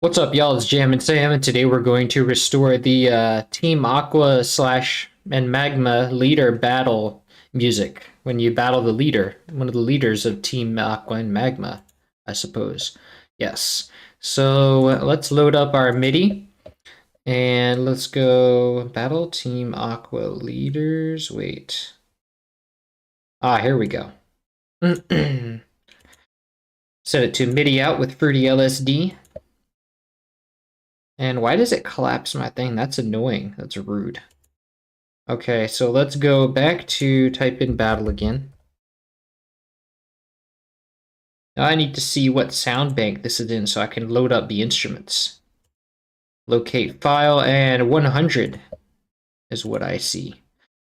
What's up, y'all? It's Jam and Sam, and today we're going to restore the Team Aqua slash and Magma leader battle music. When you battle the leader, one of the leaders of Team Aqua and Magma, I suppose. Yes. So let's load up our MIDI, and let's go battle Team Aqua leaders. Wait. Here we go. Set it to MIDI out with Fruity LSD. And why does it collapse my thing? That's annoying. That's rude. Okay, so let's go back to type in battle again. Now I need to see what sound bank this is in so I can load up the instruments. Locate file, and 100 is what I see.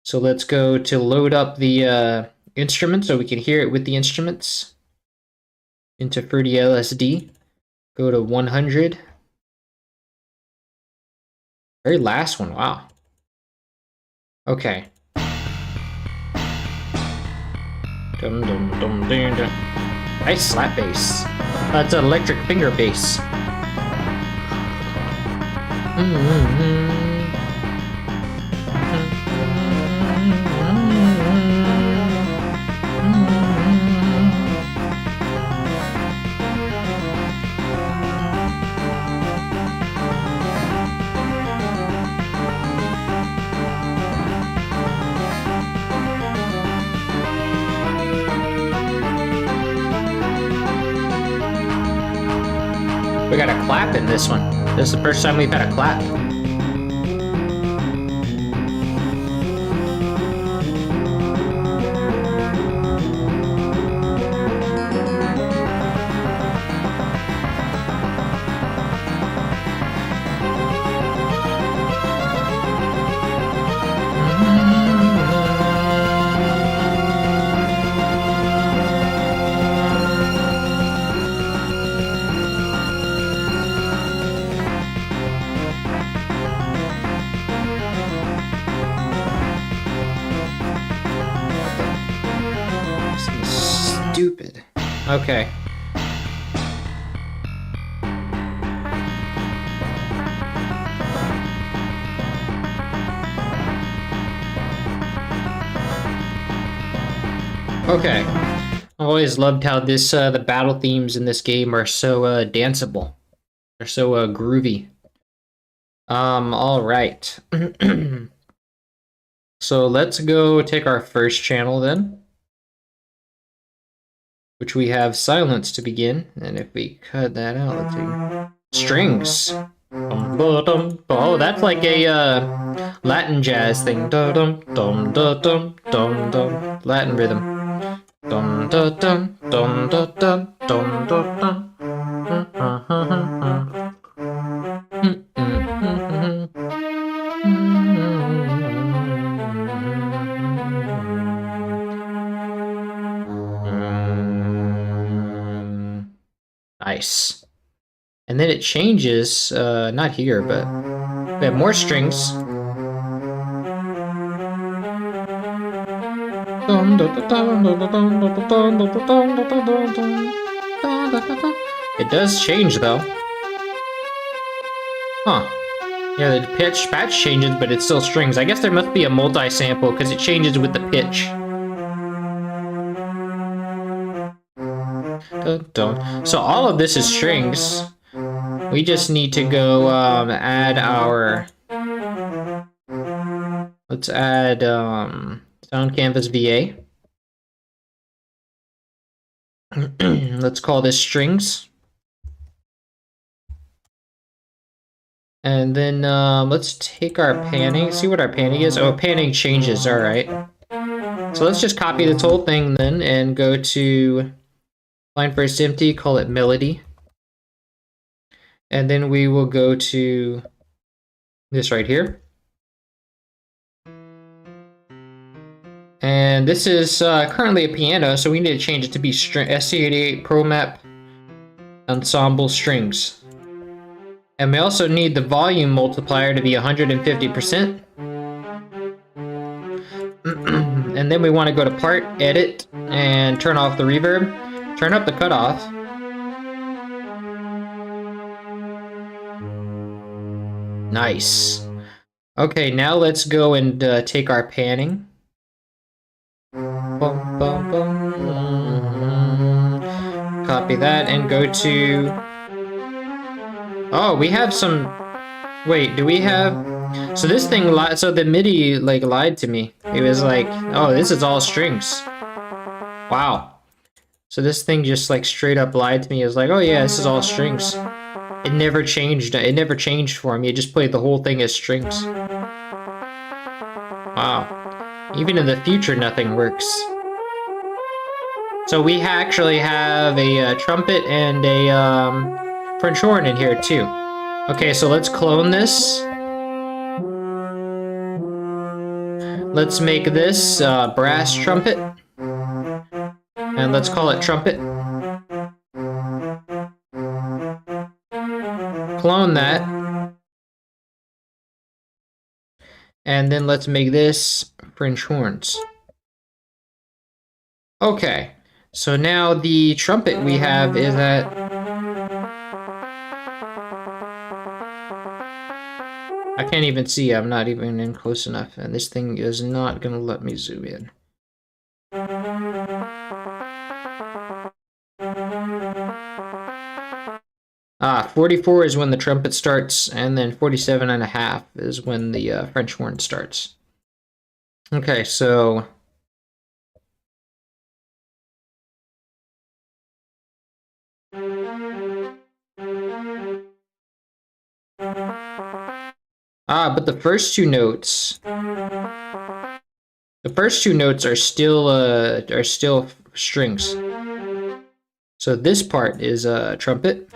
So let's go to load up the instrument so we can hear it with the instruments. Into Fruity LSD. Go to 100. Very last one, wow. Okay. Dum dum dum dum dum. Nice slap bass. That's an electric finger bass. We got a clap in this one. This is the first time we've had a clap. Stupid. Okay. Okay. I've always loved how this the battle themes in this game are so danceable. They're so groovy. All right. So let's go take our first channel then, which we have silence to begin. And if we cut that out, let's see. Strings. Oh, that's like a Latin jazz thing. Dum dum dum dum dum dum. Latin rhythm. Dum dum dum dum dum dum dum dum. Nice. And then it changes, not here, but we have more strings. It does change though. Huh. Yeah, the patch changes, but it's still strings. I guess there must be a multi-sample because it changes with the pitch. So all of this is strings. We just need to go add our... Let's add Sound Canvas VA. Let's call this strings. And then let's take our panning, see what our panning is. Oh, panning changes, all right. So let's just copy this whole thing then and go to line first empty, call it melody. And then we will go to this right here. And this is currently a piano, so we need to change it to be SC88 Pro Map Ensemble Strings. And we also need the volume multiplier to be 150%. And then we want to go to Part, Edit, and turn off the reverb. Turn up the cutoff. Nice. Okay, now let's go and take our panning. Bum, bum, bum. Copy that and go to... Oh, we have some... Wait, do we have... So this thing lied... So the MIDI, like, lied to me. It was like, oh, this is all strings. Wow. So this thing just, like, straight up lied to me. It was like, oh yeah, this is all strings. It never changed. It never changed for me. It just played the whole thing as strings. Wow. Even in the future, nothing works. So we actually have a trumpet and a French horn in here too. Okay, so let's clone this. Let's make this brass trumpet. And let's call it trumpet. Clone that. And then let's make this French horns. Okay, so now the trumpet we have is at... I can't even see, I'm not even in close enough, and this thing is not gonna let me zoom in. Ah, 44 is when the trumpet starts, and then 47.5 is when the French horn starts. Okay, so... Ah, but the first two notes... The first two notes are still strings. So this part is a trumpet.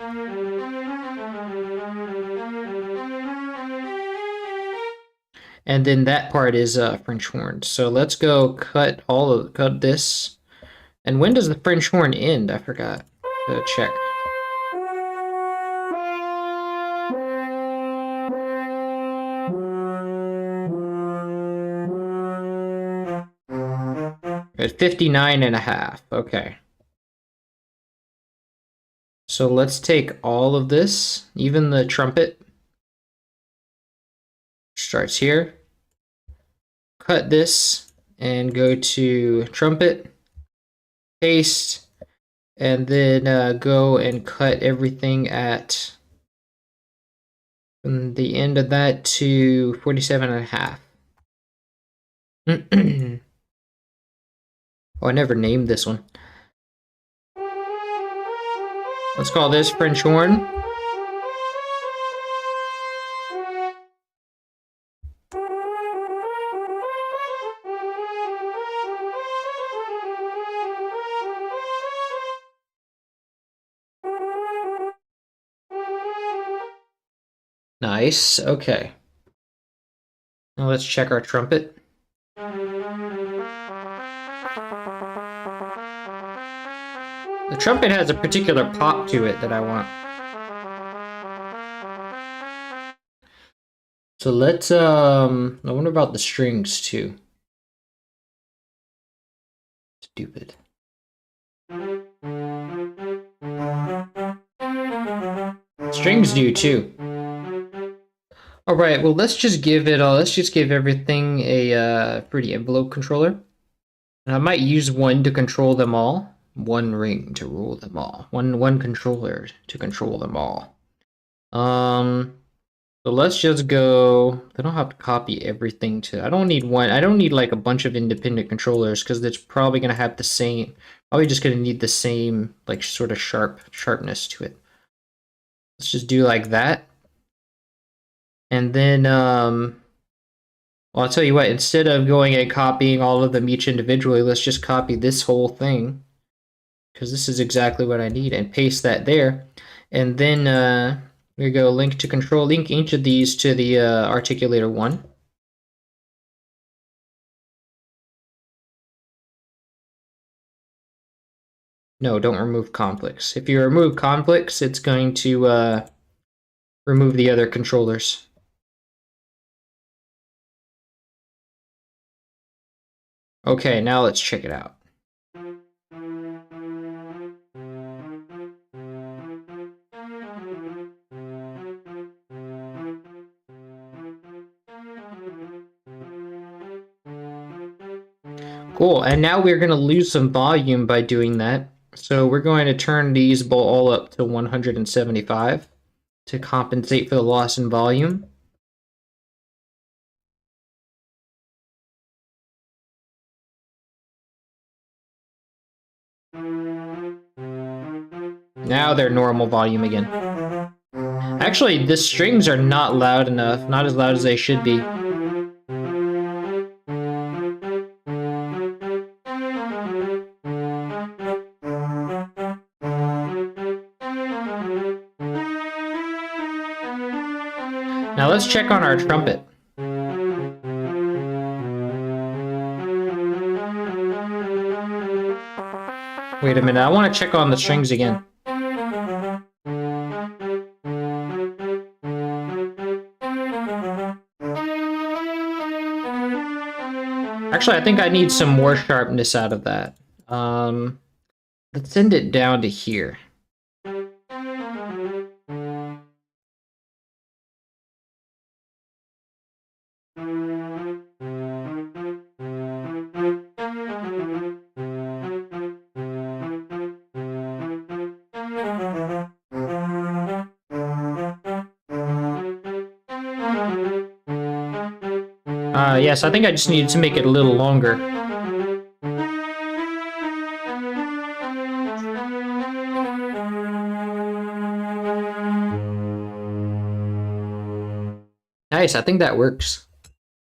And then that part is French horn. So let's go cut this. And when does the French horn end? I forgot to check. At 59.5. Okay. So let's take all of this, even the trumpet. Starts here. Cut this and go to trumpet, paste, and then go and cut everything at from the end of that to 47.5. Oh, I never named this one. Let's call this French horn. Nice, okay. Now let's check our trumpet. The trumpet has a particular pop to it that I want. So let's, I wonder about the strings too. Stupid. Strings do too. All right, well, let's just give everything a pretty envelope controller. And I might use one to control them all. One ring to rule them all. One controller to control them all. So let's just go. I don't have to copy everything to. I don't need like a bunch of independent controllers because it's probably gonna have the same. Probably just gonna need the same like sort of sharpness to it. Let's just do like that. And then well, I'll tell you what, instead of going and copying all of them each individually, let's just copy this whole thing. Because this is exactly what I need, and paste that there. And then we go link to control, link each of these to the articulator 1. No, don't remove conflicts. If you remove conflicts, it's going to remove the other controllers. Okay, now let's check it out. Cool, and now we're going to lose some volume by doing that. So we're going to turn these all up to 175 to compensate for the loss in volume. Now they're normal volume again. Actually, the strings are not loud enough, not as loud as they should be. Now let's check on our trumpet. Wait a minute, I want to check on the strings again. Actually, I think I need some more sharpness out of that. Let's send it down to here. Yes, I think I just needed to make it a little longer. Nice, I think that works.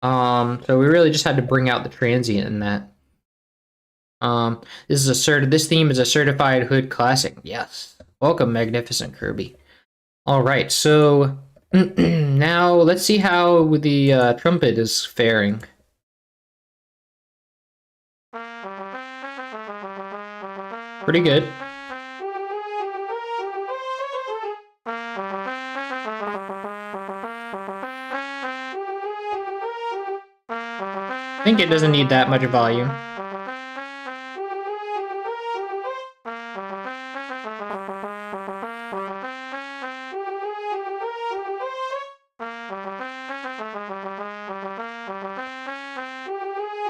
So we really just had to bring out the transient in that. This theme is a certified hood classic. Yes. Welcome, Magnificent Kirby. All right, so now let's see how the trumpet is faring. Pretty good. I think it doesn't need that much volume.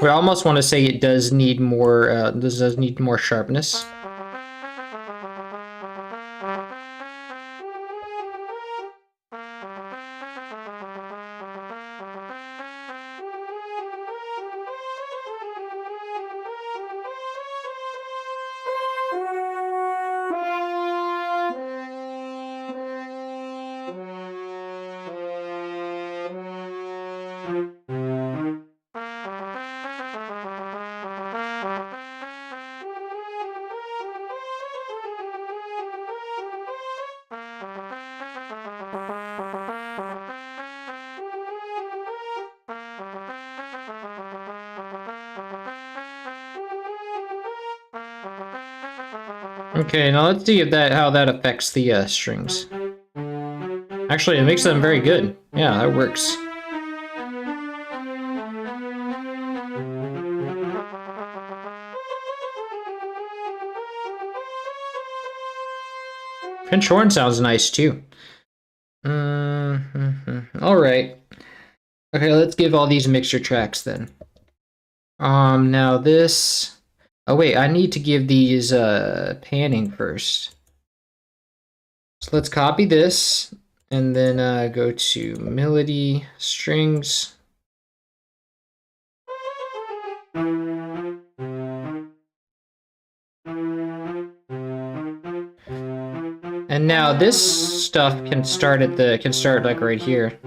We almost want to say it does need more. This does need more sharpness. Okay, now let's see if how that affects the strings. Actually, it makes them very good. Yeah, that works. Pinch horn sounds nice too. All right. Okay, let's give all these mixture tracks then. Now this. Oh wait, I need to give these panning first. So let's copy this and then go to melody strings. And now this stuff can start like right here.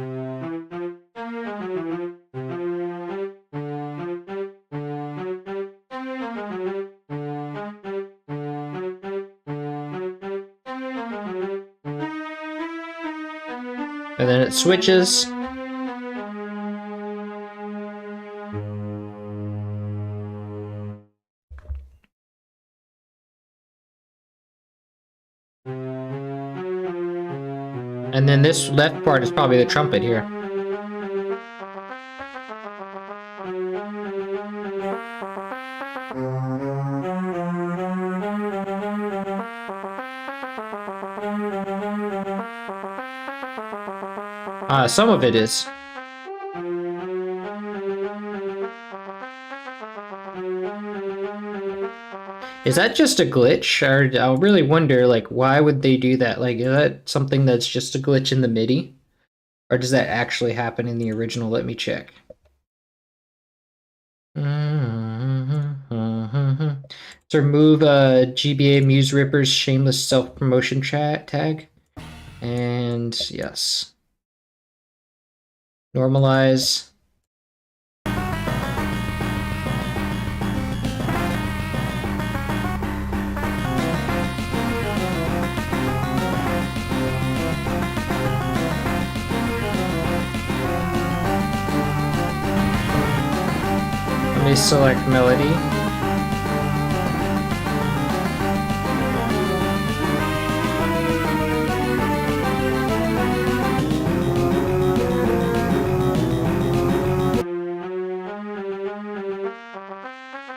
And then it switches. And then this left part is probably the trumpet here. Some of it is. Is that just a glitch? Or I'll really wonder, like, why would they do that? Like, is that something that's just a glitch in the MIDI? Or does that actually happen in the original? Let me check. So remove GBA Muse Ripper's shameless self-promotion tag. And yes. Normalize. Let me select melody.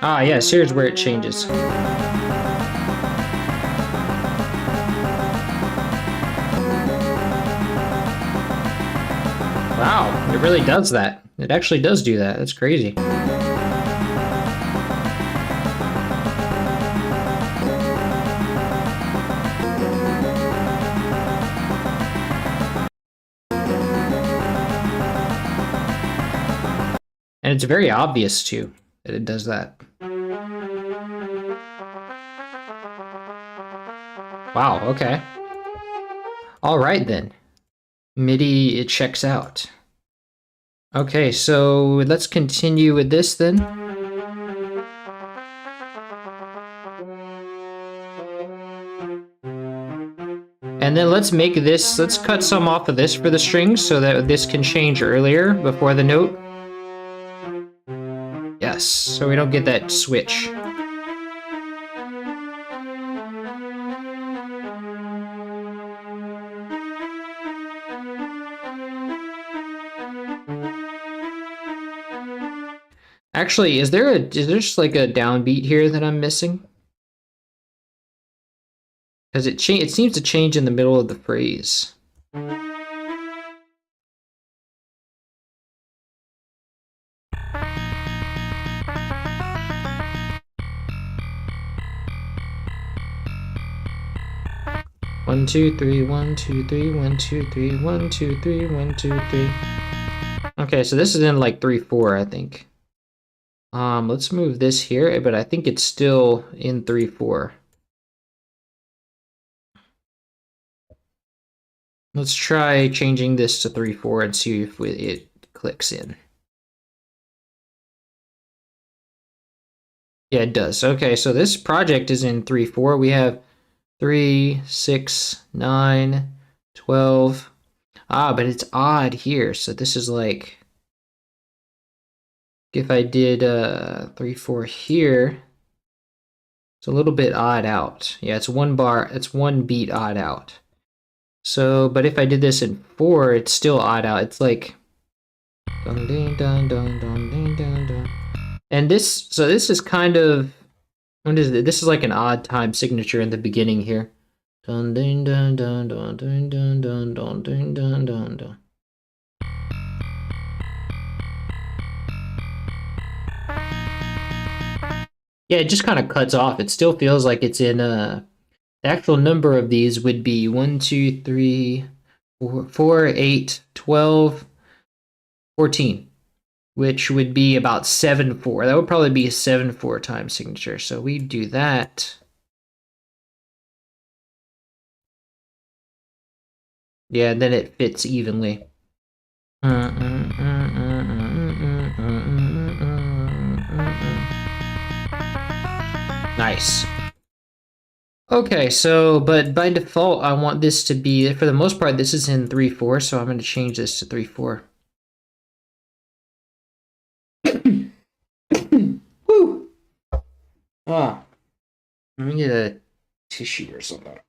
Ah, yes, here's where it changes. Wow, it really does that. It actually does do that. That's crazy. And it's very obvious, too, that it does that. Wow, okay. All right, then. MIDI, it checks out. Okay, so let's continue with this, then. And then let's make this, let's cut some off of this for the strings so that this can change earlier before the note. Yes, so we don't get that switch. Actually, is there just like a downbeat here that I'm missing? Because it seems to change in the middle of the phrase. One, two, three, 1, 2, 3, 1, 2, 3, 1, 2, 3, 1, 2, 3. Okay, so this is in like 3/4, I think. Let's move this here, but I think it's still in 3/4. Let's try changing this to 3/4 and see if it clicks in. Yeah, it does. Okay, so this project is in 3/4. We have 3, 6, 9, 12. Ah, but it's odd here. So this is like, if I did 3/4 here, it's a little bit odd out. Yeah, it's one bar, it's one beat odd out. So, but if I did this in 4, it's still odd out. It's like dun dun dun dun dun dun dun dun. And this, so this is kind of, what is it? This is like an odd time signature in the beginning here. Dun dun dun dun dun dun dun dun dun dun dun dun dun. Yeah, it just kind of cuts off. It still feels like it's in the actual number of these would be 1, 2, 3, 4, 8, 12, 14, which would be about 7/4. That would probably be a 7/4 time signature. So we do that. Yeah, then it fits evenly. Nice. Okay, so, but by default, I want this to be, for the most part, this is in 3/4, so I'm going to change this to 3/4. Woo! Ah, let me get a tissue or something.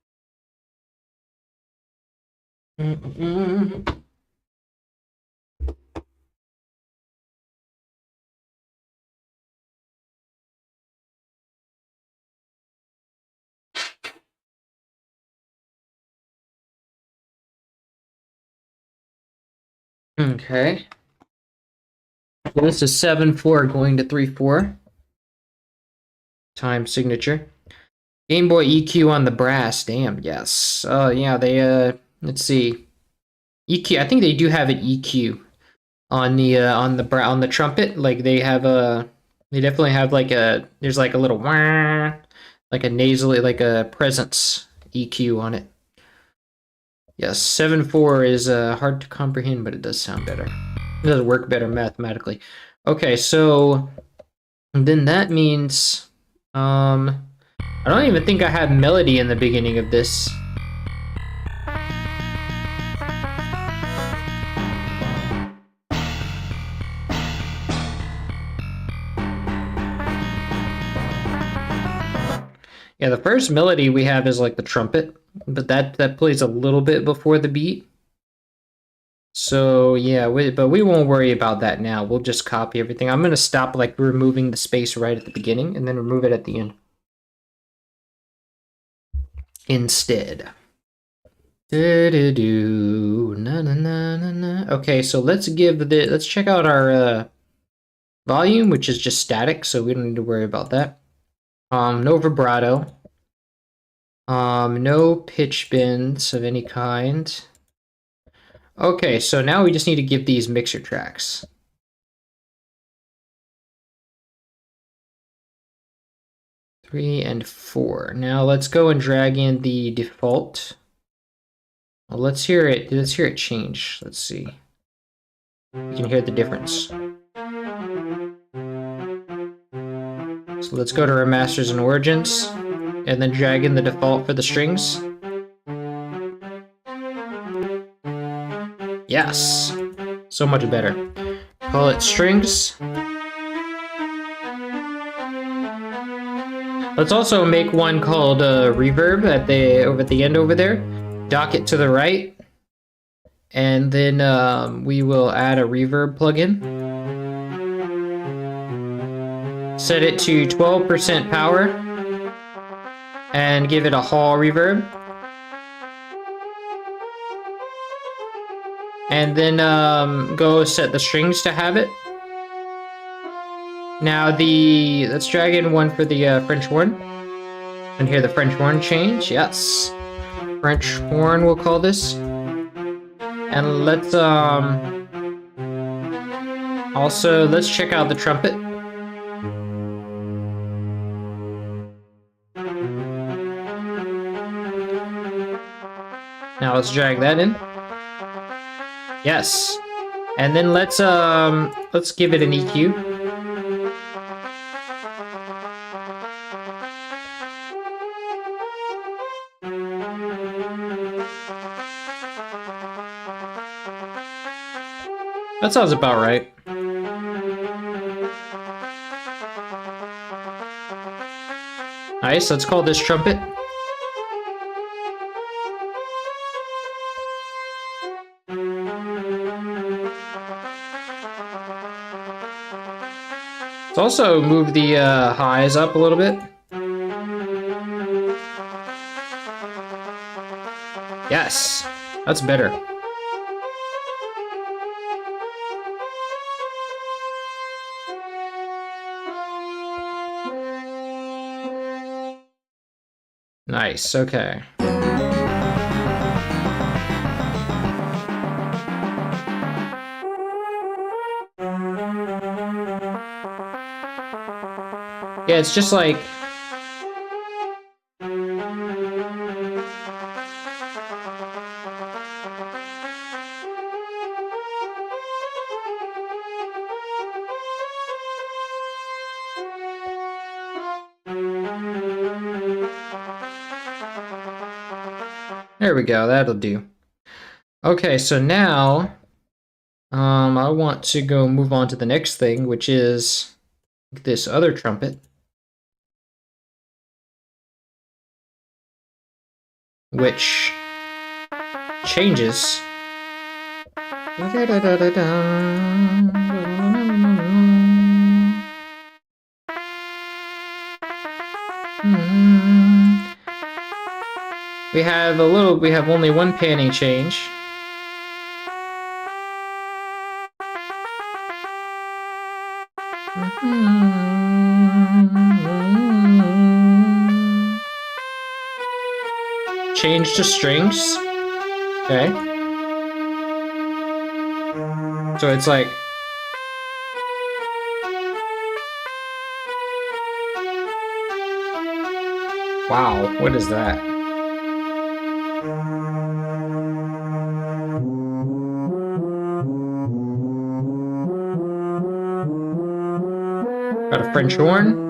Okay. So this is 7/4 going to 3/4. time signature. Game Boy EQ on the brass. Damn, yes. Yeah, they let's see. EQ. I think they do have an EQ on the trumpet. Like they have they definitely have like there's like a little wah, like a nasally, like a presence EQ on it. Yes, 7/4 is hard to comprehend, but it does sound better. It does work better mathematically. Okay, so then that means I don't even think I had melody in the beginning of this. Yeah, the first melody we have is like the trumpet, but that plays a little bit before the beat. So yeah, but we won't worry about that now. We'll just copy everything. I'm gonna stop like removing the space right at the beginning and then remove it at the end instead. Na, na, na, na, na. Okay, so let's check out our volume, which is just static, so we don't need to worry about that. No vibrato. No pitch bends of any kind. Okay, so now we just need to give these mixer tracks. Three and 4. Now let's go and drag in the default. Well, let's hear it change. Let's see. You can hear the difference. So let's go to our masters and origins, and then drag in the default for the strings. Yes, so much better. Call it strings. Let's also make one called reverb over at the end over there. Dock it to the right, and then we will add a reverb plugin. Set it to 12% power, and give it a hall reverb. And then go set the strings to have it. Now let's drag in one for the French horn. And hear the French horn change, yes. French horn we'll call this. And let's let's check out the trumpet. Now let's drag that in. Yes. And then let's give it an EQ. That sounds about right. Nice, let's call this trumpet. Let's also move the highs up a little bit. Yes, that's better. Nice, okay. Yeah, it's just like... There we go, that'll do. Okay, so now I want to go move on to the next thing, which is this other trumpet, which changes. We have only one panning change. change to strings. Okay. So it's like... Wow, what is that? Got a French horn.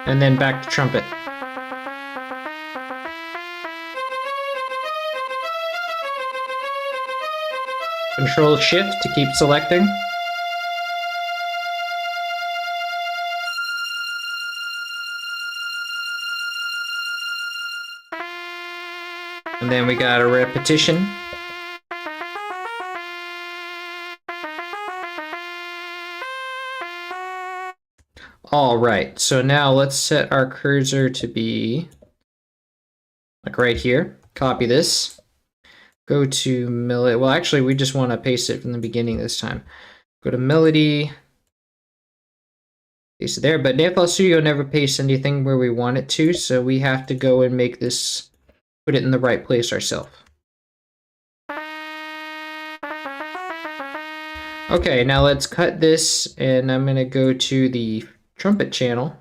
And then back to trumpet. Control Shift to keep selecting. And then we got a repetition. All right, so now let's set our cursor to be like right here. Copy this. Go to melody. Well, actually, we just want to paste it from the beginning this time. Go to melody. Paste it there, but FL Studio never pastes anything where we want it to, so we have to go and make this, put it in the right place ourselves. Okay, now let's cut this, and I'm gonna go to the trumpet channel.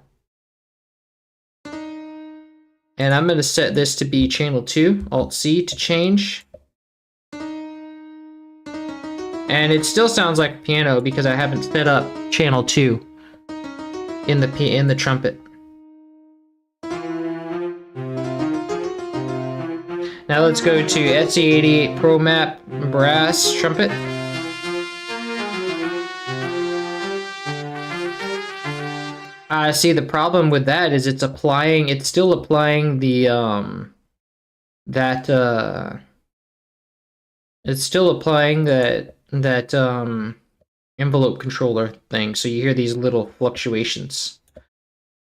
And I'm gonna set this to be channel 2, Alt-C to change. And it still sounds like piano because I haven't set up channel 2 in the trumpet. Now let's go to SC88 Pro Map Brass Trumpet. See, the problem with that is it's still applying the it's still applying that envelope controller thing, so you hear these little fluctuations.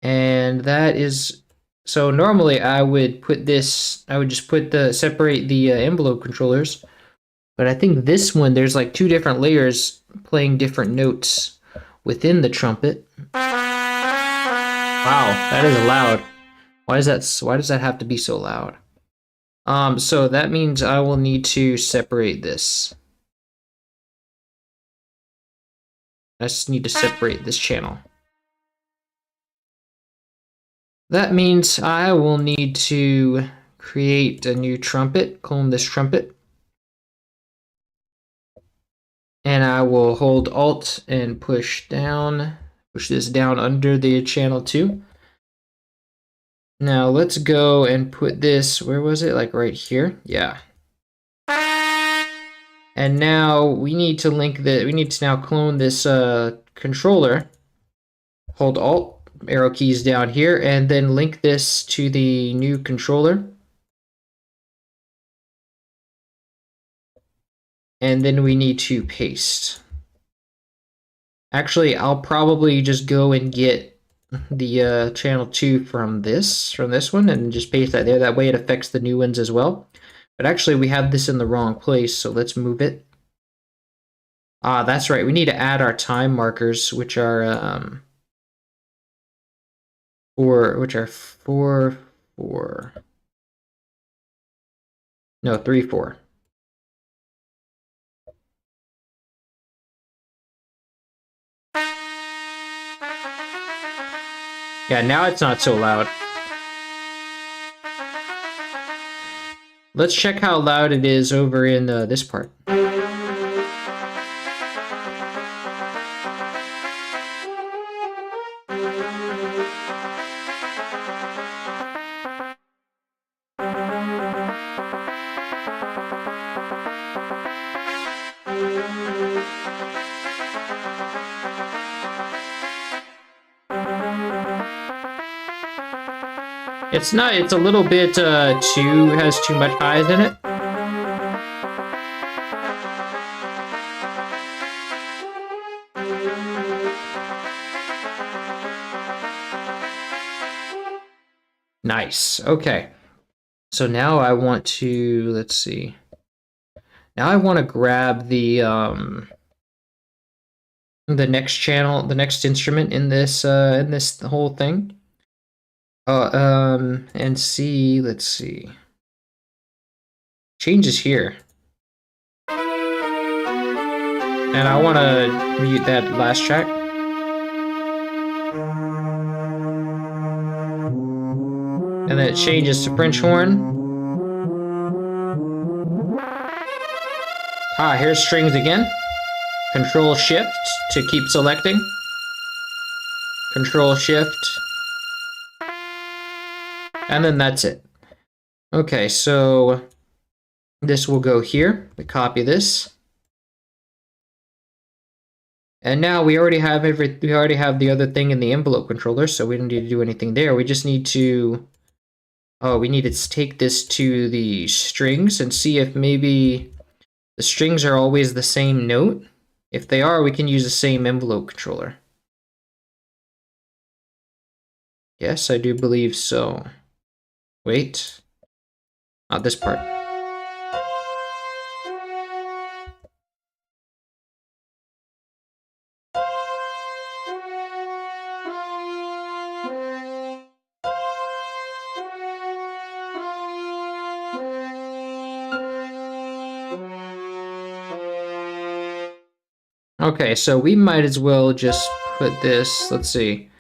And that is, so normally I would just separate the envelope controllers, but I think this one, there's like 2 different layers playing different notes within the trumpet. Wow, that is loud. Why does that have to be so loud? So that means I will need to separate this. I just need to separate this channel. That means I will need to create a new trumpet, clone this trumpet. And I will hold Alt and push this down under the channel 2. Now let's go and put this, where was it? Like right here? Yeah. And now we need to now clone this controller. Hold Alt, arrow keys down here, and then link this to the new controller. And then we need to paste. Actually, I'll probably just go and get the channel 2 from this one and just paste that there. That way it affects the new ones as well. But actually we have this in the wrong place, so let's move it. That's right, we need to add our time markers, which are 4 4. No, 3 4. Yeah, now it's not so loud. Let's check how loud it is over in this part. It's not, it's a little bit has too much highs in it. Nice, okay. So now I want to, let's see. Now I want to grab the next channel, the next instrument in this whole thing. And C, let's see. Changes here. And I want to mute that last track. And then it changes to French horn. Ah, here's strings again. Control Shift to keep selecting. Control Shift. And then that's it. Okay, so this will go here. We copy this. And now we already have the other thing in the envelope controller, so we don't need to do anything there. We just need to we need to take this to the strings and see if maybe the strings are always the same note. If they are, we can use the same envelope controller. Yes, I do believe so. Wait. Not this part. Okay, so we might as well just put this, let's see.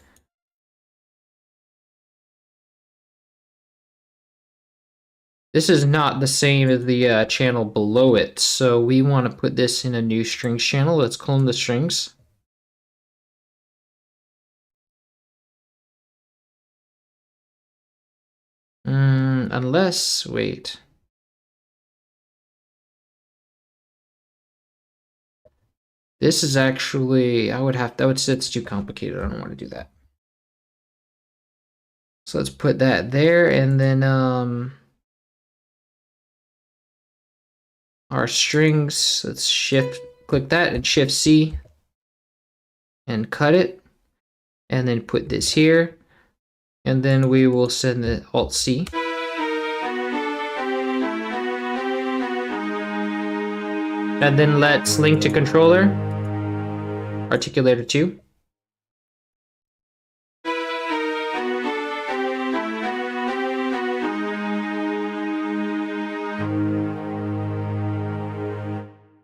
This is not the same as the channel below it, so we want to put this in a new strings channel. Let's clone the strings. Unless, wait. This is actually, that's too complicated. I don't want to do that. So let's put that there, and then our strings, let's click that and Shift C and cut it, and then put this here, and then we will send the Alt C. And then let's link to controller, articulator 2.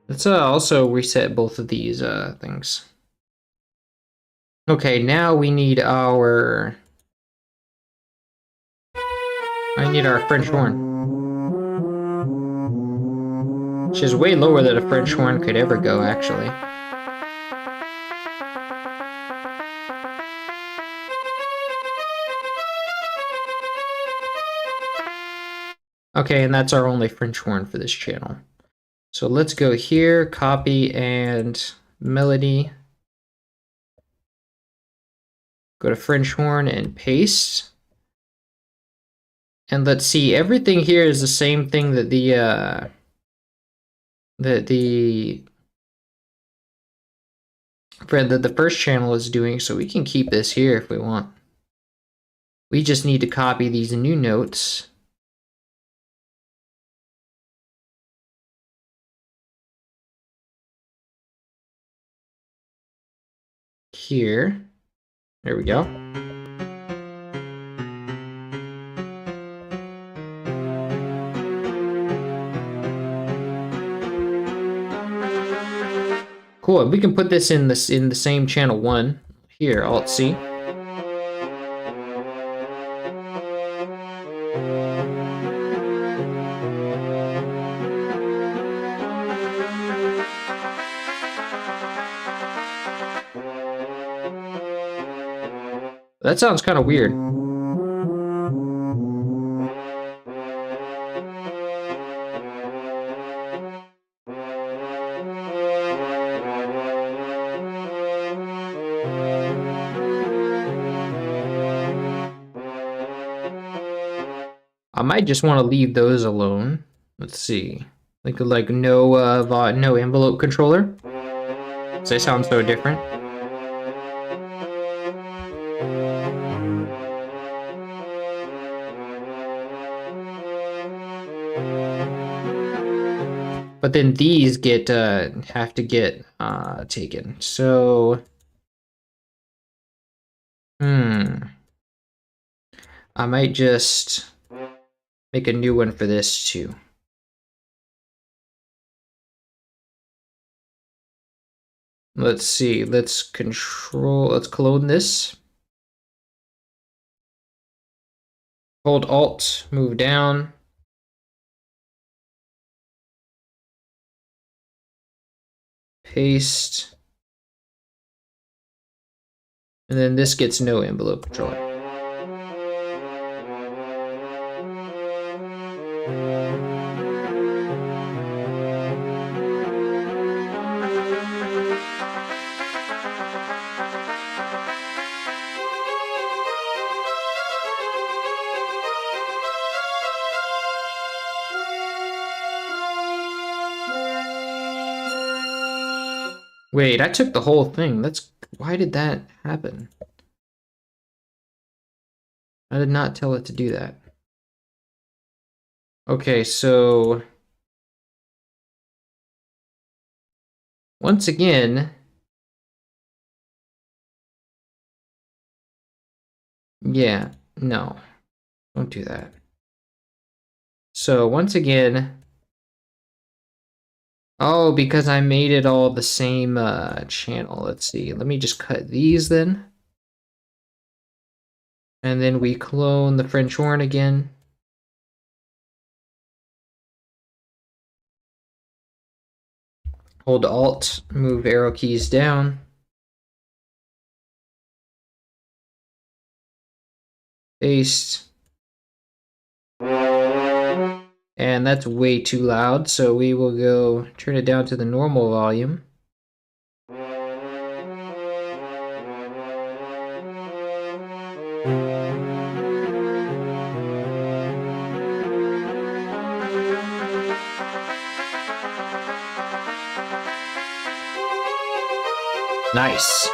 Let's also reset both of these things. Okay, now we need our French horn, which is way lower than a French horn could ever go, actually. Okay, and that's our only French horn for this channel. So let's go here, copy and melody. Go to French horn and paste. And let's see, everything here is the same thing that the first channel is doing, so we can keep this here if we want. We just need to copy these new notes. Here. There we go. Cool. We can put this in the same channel 1 here. Alt C. That sounds kind of weird. I might just want to leave those alone. Let's see. Like no envelope controller. They sound so different. But then these have to get taken. So I might just make a new one for this too. Let's see, let's clone this. Hold Alt, move down. Paste. And then this gets no envelope controller. Wait, I took the whole thing. Why did that happen? I did not tell it to do that. Okay, so once again, yeah, no, don't do that. So once again, oh, because I made it all the same channel. Let's see. Let me just cut these then. And then we clone the French horn again. Hold Alt, move arrow keys down. Paste. And that's way too loud, so we will go turn it down to the normal volume. Nice.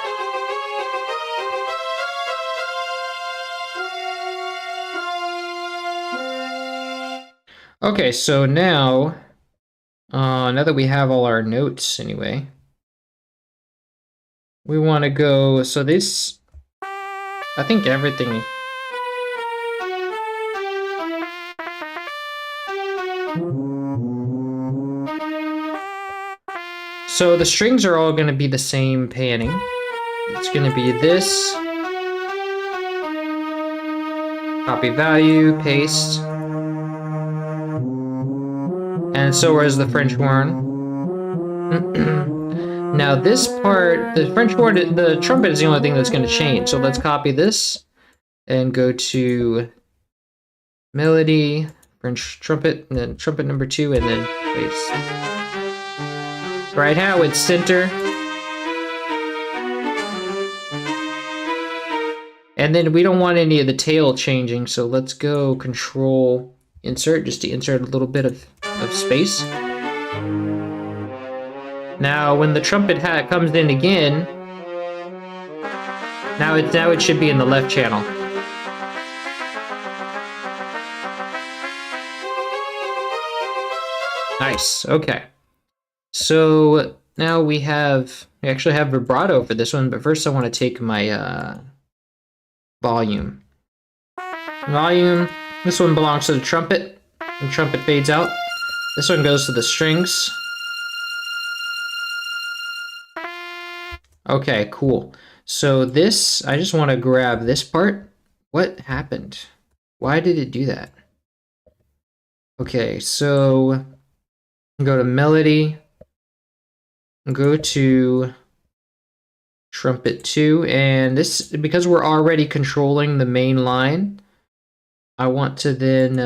Okay, so now that we have all our notes anyway, we want to go, so this, I think everything. So the strings are all going to be the same panning. It's going to be this, copy value, paste, and so is the French horn. Now this part, the French horn, the trumpet is the only thing that's going to change. So let's copy this and go to melody, French trumpet, and then trumpet number 2, and then paste. Right now it's center. And then we don't want any of the tail changing, so let's go Control Insert, just to insert a little bit of space. Now when the trumpet hat comes in again, now it should be in the left channel. Nice, okay. So now we actually have vibrato for this one, but first I want to take my volume. Volume, this one belongs to the trumpet. The trumpet fades out. This one goes to the strings. Okay, cool. So this, I just want to grab this part. What happened? Why did it do that? Okay, so go to melody, go to trumpet 2, and this, because we're already controlling the main line, I want to then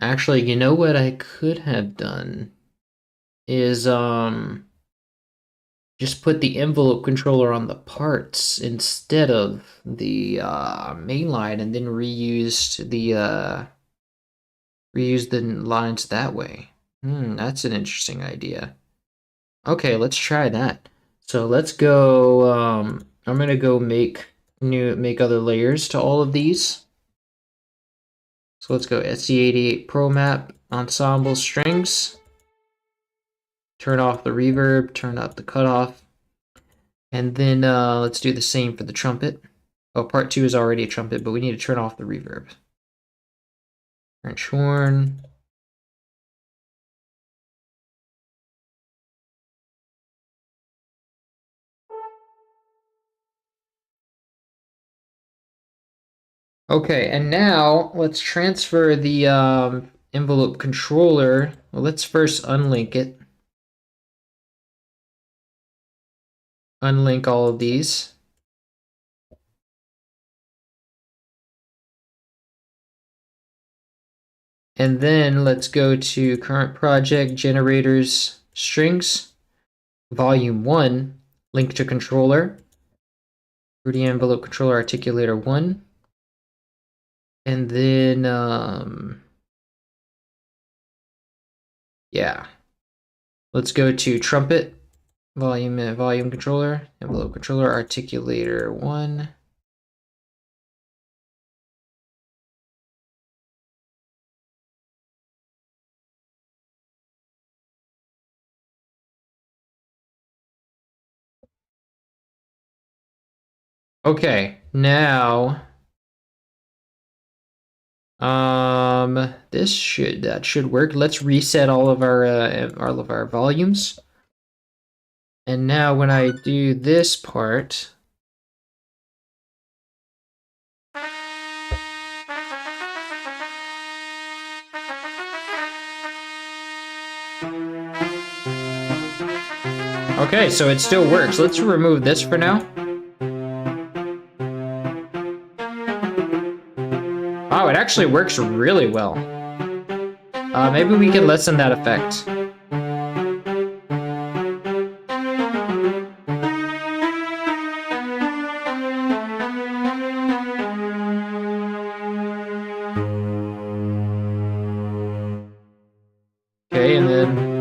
actually, you know what I could have done is just put the envelope controller on the parts instead of the main line, and then reused the lines that way. That's an interesting idea. Okay, let's try that. So let's go, I'm gonna go make other layers to all of these. So let's go SC88 Pro Map, Ensemble Strings. Turn off the reverb, turn up the cutoff. And then let's do the same for the trumpet. Oh, part 2 is already a trumpet, but we need to turn off the reverb. French horn. Okay, and now let's transfer the envelope controller. Well, let's first unlink it. Unlink all of these. And then let's go to current project, generators, strings, volume 1, link to controller, Rudy envelope controller articulator 1. And then, yeah, let's go to trumpet, volume controller, envelope controller articulator 1. Okay, now that should work. Let's reset all of our volumes. And now when I do this part, okay, so it still works. Let's remove this for now. Wow, it actually works really well. Maybe we can lessen that effect. Okay, and then...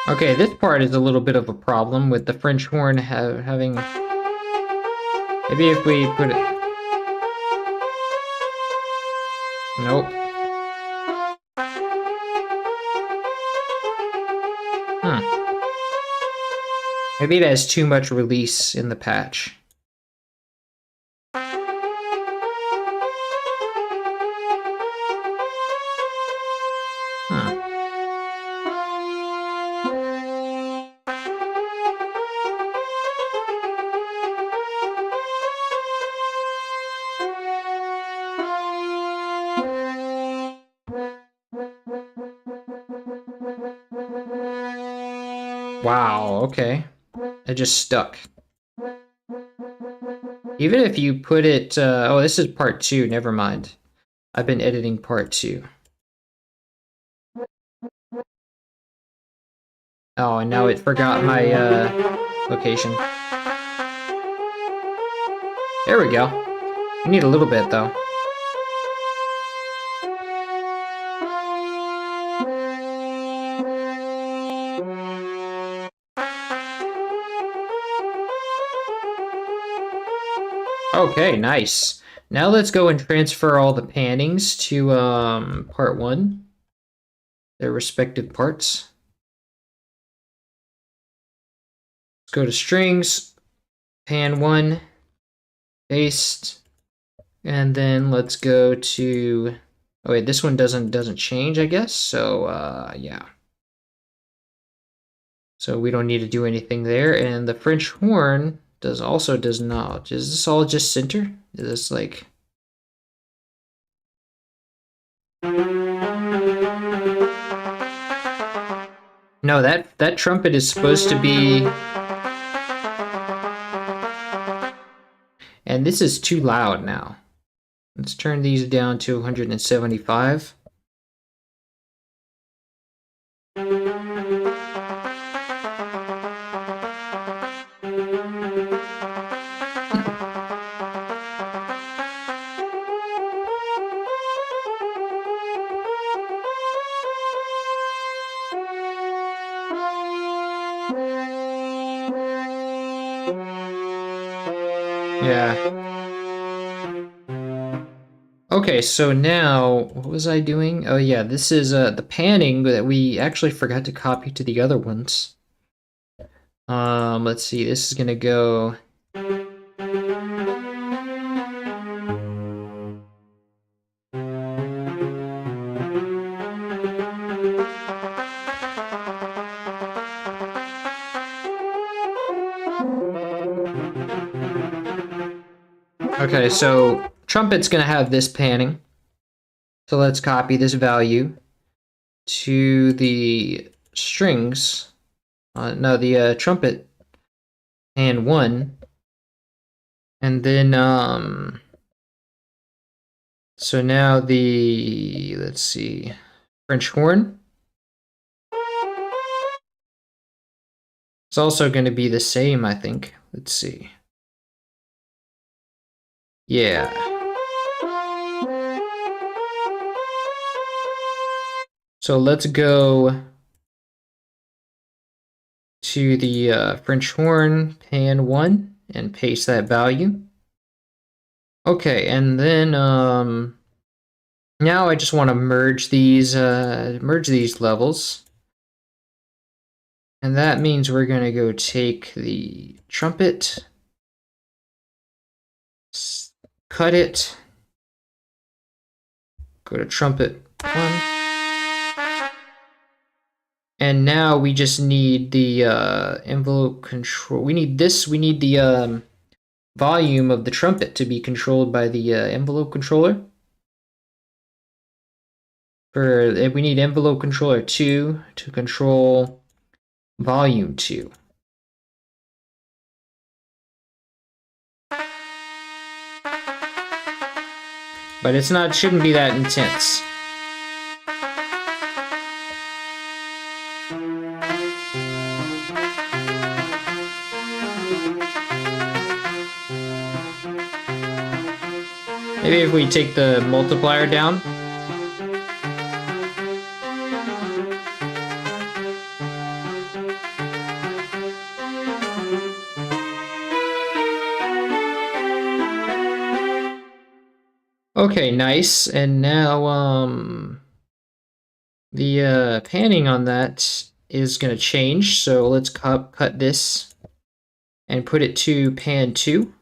Okay, this part is a little bit of a problem with the French horn having... Maybe if we put it... Nope. Maybe it has too much release in the patch. Wow, okay. It just stuck. Even if you put it... oh, this is part 2, never mind. I've been editing part 2. Oh, and now it forgot my location. There we go. We need a little bit, though. Okay, nice. Now let's go and transfer all the pannings to part 1. Their respective parts. Let's go to strings, pan 1, paste, and then let's go to... Oh wait, this one doesn't change, I guess. So yeah. So we don't need to do anything there. And the French horn does not. Is this all just center? Is this like... No, that trumpet is supposed to be... And this is too loud now. Let's turn these down to 175. Yeah. Okay, so now, what was I doing? Oh yeah, this is the panning that we actually forgot to copy to the other ones. Let's see, this is gonna go... Okay, so trumpet's gonna have this panning. So let's copy this value to the strings. No, the trumpet pan 1. And then, so now let's see, French horn. It's also going to be the same, I think. Let's see. Yeah. So let's go to the French horn, pan 1, and paste that value. Okay, and then now I just want to merge these levels. And that means we're going to go take the trumpet, cut it, go to trumpet 1. And now we just need the envelope control. We need the volume of the trumpet to be controlled by the envelope controller. We need envelope controller 2 to control volume 2. But it shouldn't be that intense. Maybe if we take the multiplier down. Okay, nice. And now the panning on that is going to change. So let's cut this and put it to pan 2.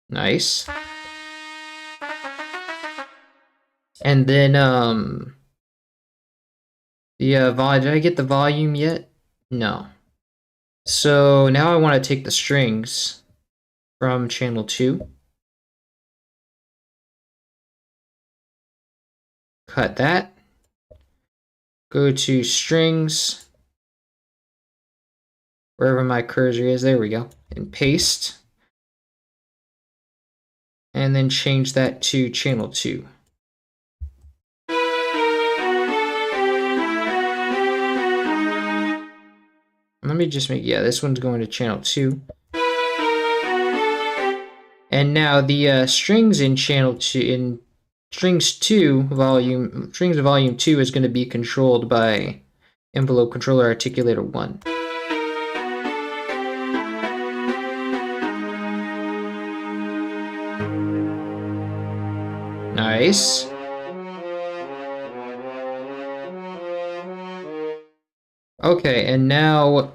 Nice. And then the volume, did I get the volume yet? No. So now I want to take the strings from channel 2. Cut that. Go to strings. Wherever my cursor is, there we go. And paste. And then change that to channel 2. Let me just yeah, this one's going to channel 2. And now the strings in channel 2, in strings volume 2 is going to be controlled by envelope controller articulator 1. Nice. Okay, and now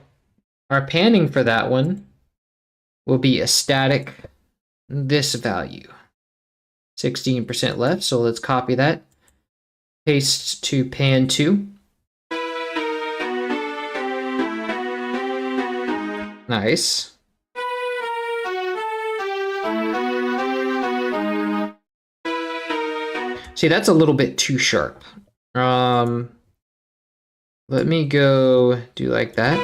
our panning for that one will be a static this value. 16% left, so let's copy that. Paste to pan 2. Nice. See, that's a little bit too sharp. Let me go do like that.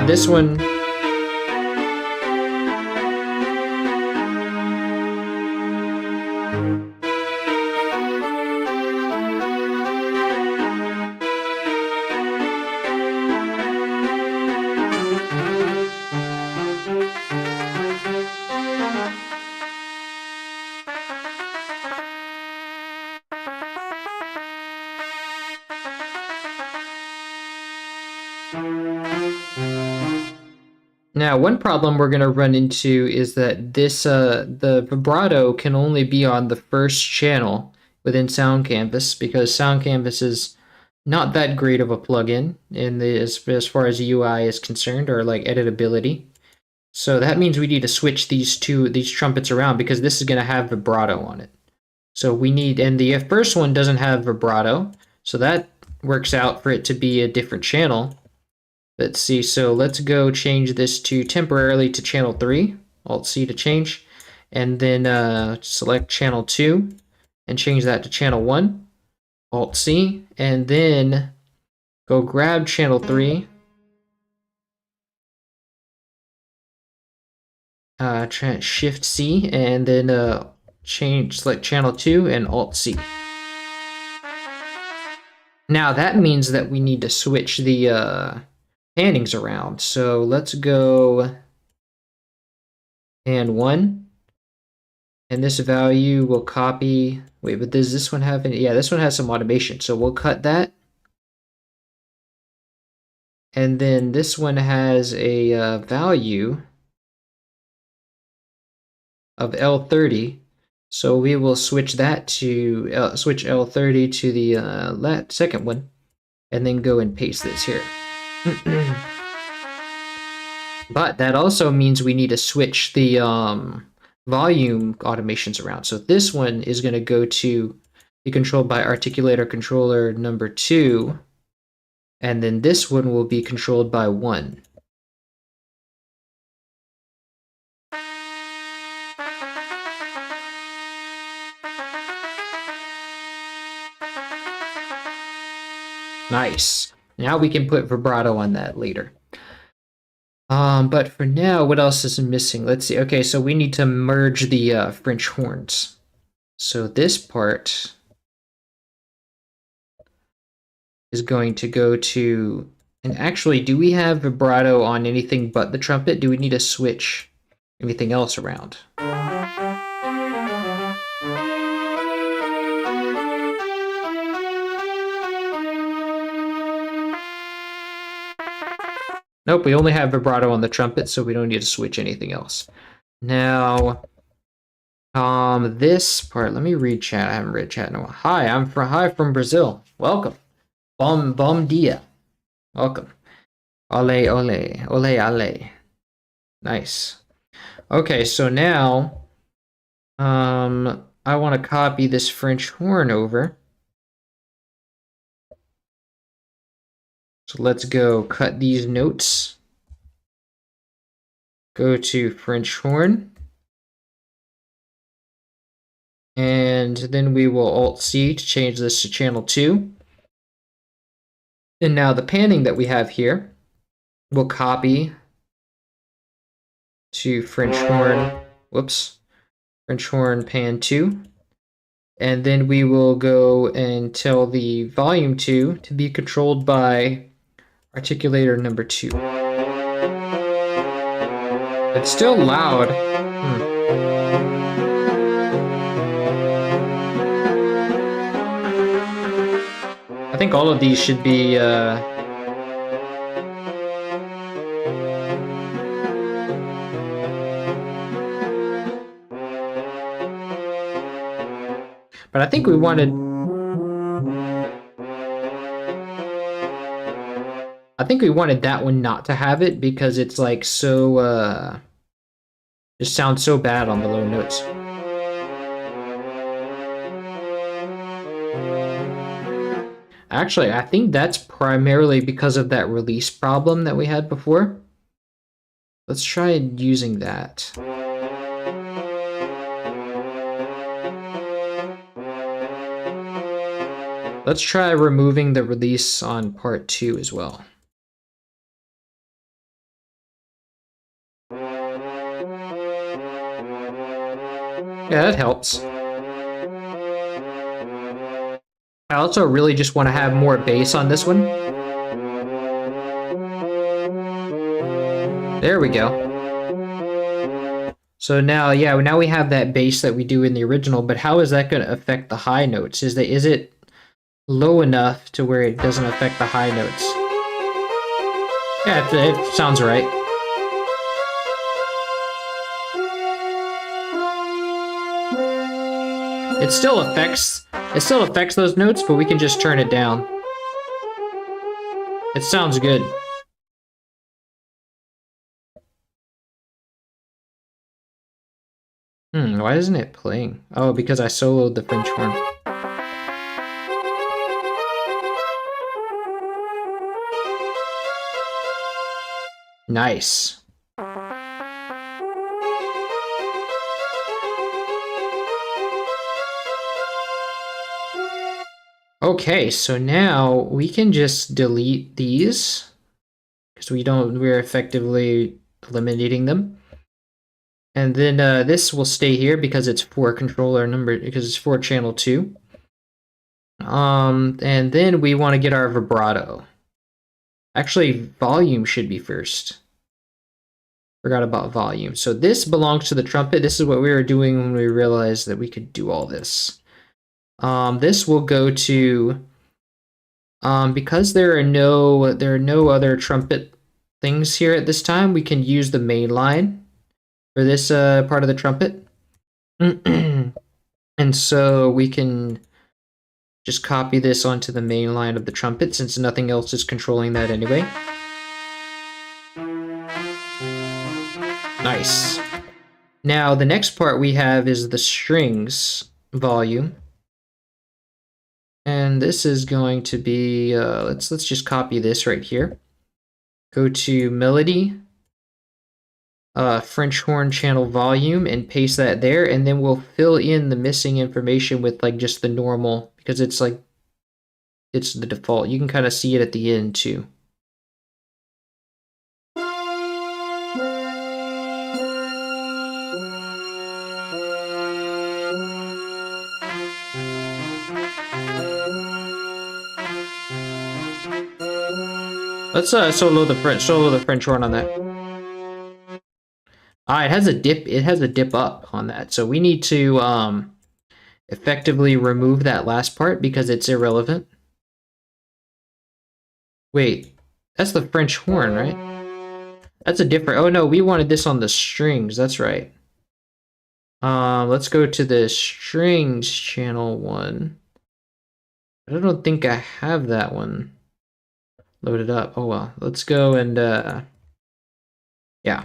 This one. Now, one problem we're going to run into is that this the vibrato can only be on the first channel within Sound Canvas, because Sound Canvas is not that great of a plugin in the as far as UI is concerned, or like editability. So that means we need to switch these trumpets around, because this is going to have vibrato on it. So we need, and the first one doesn't have vibrato, so that works out for it to be a different channel. Let's see, so let's go change this to temporarily to channel 3, Alt-C to change, and then select channel 2 and change that to channel 1, Alt-C, and then go grab channel 3, Shift-C, and then select channel 2 and Alt-C. Now that means that we need to switch the pannings around. So let's go pan 1, and this value will copy. Wait, but does this one have any? Yeah, this one has some automation, so we'll cut that. And then this one has a value of L30, so we will switch that to switch L30 to the second one, and then go and paste this here. But that also means we need to switch the volume automations around. So this one is going to go to be controlled by articulator controller number 2, and then this one will be controlled by 1. Nice. Now we can put vibrato on that later. But for now, what else is missing? Let's see. Okay, so we need to merge the French horns. So this part is going to go to, and actually, do we have vibrato on anything but the trumpet? Do we need to switch anything else around? Nope, we only have vibrato on the trumpet, so we don't need to switch anything else. Now, this part, let me read chat. I haven't read chat in a while. Hi from Brazil. Welcome. Bom dia. Welcome. Ole, ole, ole, ole. Nice. Okay, so now, I want to copy this French horn over. So let's go cut these notes. Go to French horn. And then we will Alt-C to change this to channel 2. And now the panning that we have here, we'll copy to French horn, French horn pan 2. And then we will go and tell the volume 2 to be controlled by articulator number 2. It's still loud. I think all of these should be but I think we wanted that one not to have it, because it's like so just sounds so bad on the low notes. Actually, I think that's primarily because of that release problem that we had before. Let's try using that. Let's try removing the release on part 2 as well. Yeah, that helps. I also really just want to have more bass on this one. There we go. So now, yeah, now we have that bass that we do in the original, but how is that going to affect the high notes? Is it low enough to where it doesn't affect the high notes? Yeah, it sounds right. It still affects those notes, but we can just turn it down. It sounds good. Why isn't it playing? Oh, because I soloed the French horn. Nice. Okay, so now we can just delete these because we're effectively eliminating them. And then this will stay here because it's for controller number, because it's for channel 2. And then we want to get our vibrato. Actually, volume should be first. Forgot about volume. So this belongs to the trumpet. This is what we were doing when we realized that we could do all this. This will go to, because there are no other trumpet things here at this time, we can use the main line for this part of the trumpet. And so we can just copy this onto the main line of the trumpet since nothing else is controlling that anyway. Nice. Now the next part we have is the strings volume. And this is going to be, let's just copy this right here. Go to melody, French horn channel volume, and paste that there, and then we'll fill in the missing information with like just the normal, because it's like, it's the default. You can kind of see it at the end too. Let's solo the French horn on that. It has a dip up on that. So we need to effectively remove that last part because it's irrelevant. Wait, that's the French horn, right? That's a different, oh no, we wanted this on the strings, that's right. Let's go to the strings channel 1. I don't think I have that one loaded up. Oh well, let's go and yeah.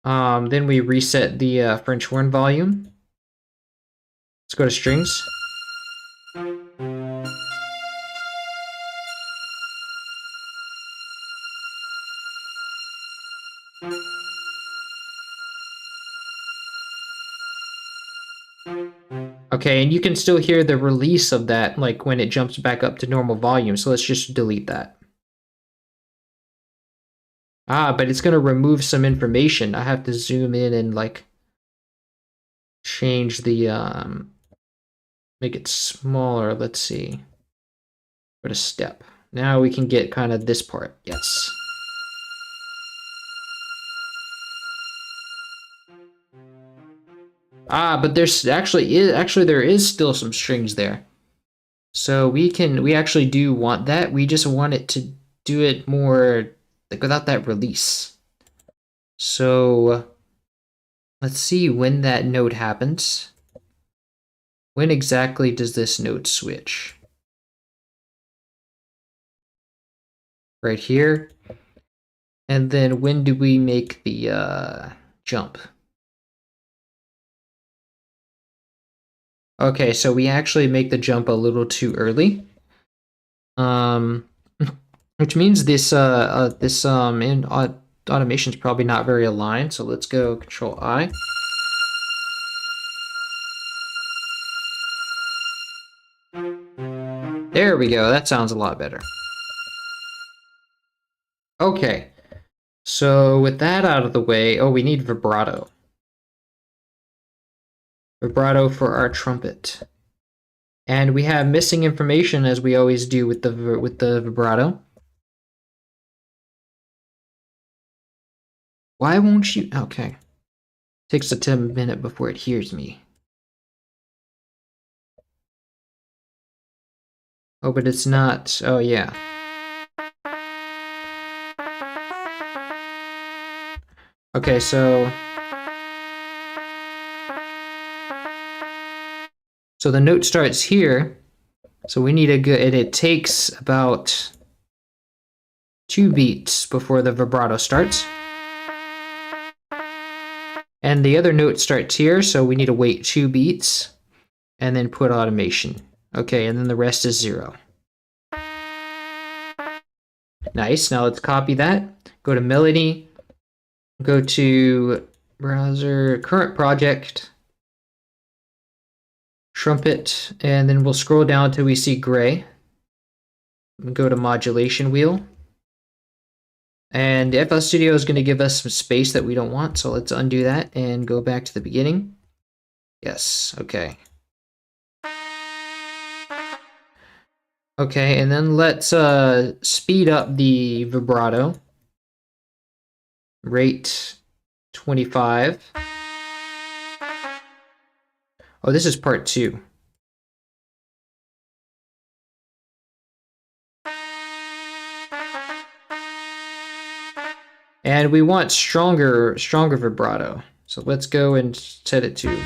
Then we reset the French horn volume. Let's go to strings. Okay, and you can still hear the release of that, like when it jumps back up to normal volume, so let's just delete that. But it's gonna remove some information. I have to zoom in and like change the, make it smaller, let's see. Go to step. Now we can get kind of this part, yes. But there's actually there is still some strings there. So we actually do want that. We just want it to do it more like without that release. So let's see when that note happens. When exactly does this note switch? Right here. And then when do we make the jump? Okay, so we actually make the jump a little too early. Which means this automation is probably not very aligned. So let's go Control I. There we go. That sounds a lot better. Okay. So with that out of the way, oh, we need vibrato. Vibrato for our trumpet. And we have missing information as we always do with the vibrato. Why won't you? Okay. Takes a minute before it hears me. Oh, but it's not. Oh, yeah. Okay, so So the note starts here. So we need a good, and it takes about 2 beats before the vibrato starts. And the other note starts here, so we need to wait 2 beats and then put automation. Okay, and then the rest is 0. Nice, now let's copy that. Go to Melody, go to Browser, Current Project, Trumpet, and then we'll scroll down till we see gray. Go to Modulation Wheel. And the FL Studio is going to give us some space that we don't want, so let's undo that and go back to the beginning. Yes, okay. Okay, and then let's speed up the vibrato. Rate 25. Oh, this is part 2. And we want stronger vibrato. So let's go and set it to.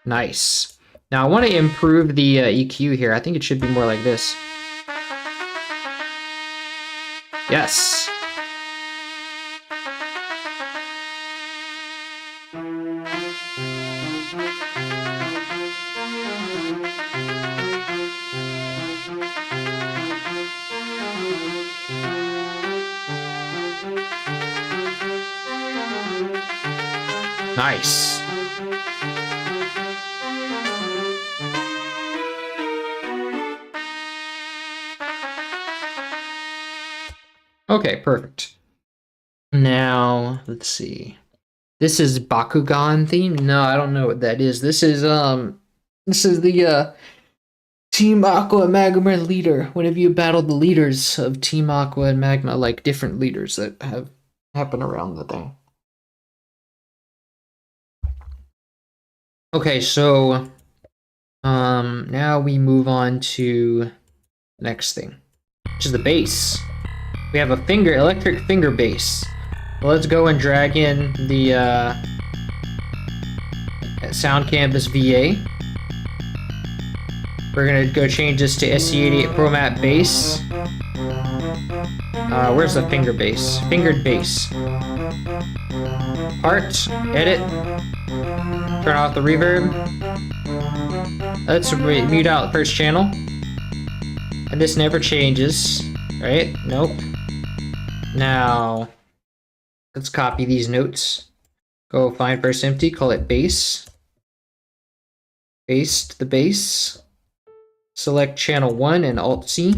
Nice. Now I want to improve the EQ here. I think it should be more like this. Yes. Nice. Okay, perfect. Now, let's see. This is Bakugan theme? No, I don't know what that is. This is the Team Aqua Magma leader. Whenever you battle the leaders of Team Aqua and Magma, like different leaders that have happen around the thing. Okay, so now we move on to the next thing, which is the bass. We have a electric finger bass. Well, let's go and drag in the Sound Canvas VA. We're gonna go change this to SC88 Pro Mat bass. Where's the finger bass? Fingered bass. Part, edit. Turn off the reverb. Let's mute out the first channel. And this never changes, right? Nope. Now, let's copy these notes. Go find first empty, call it bass. Paste the bass. Select channel 1 and Alt-C.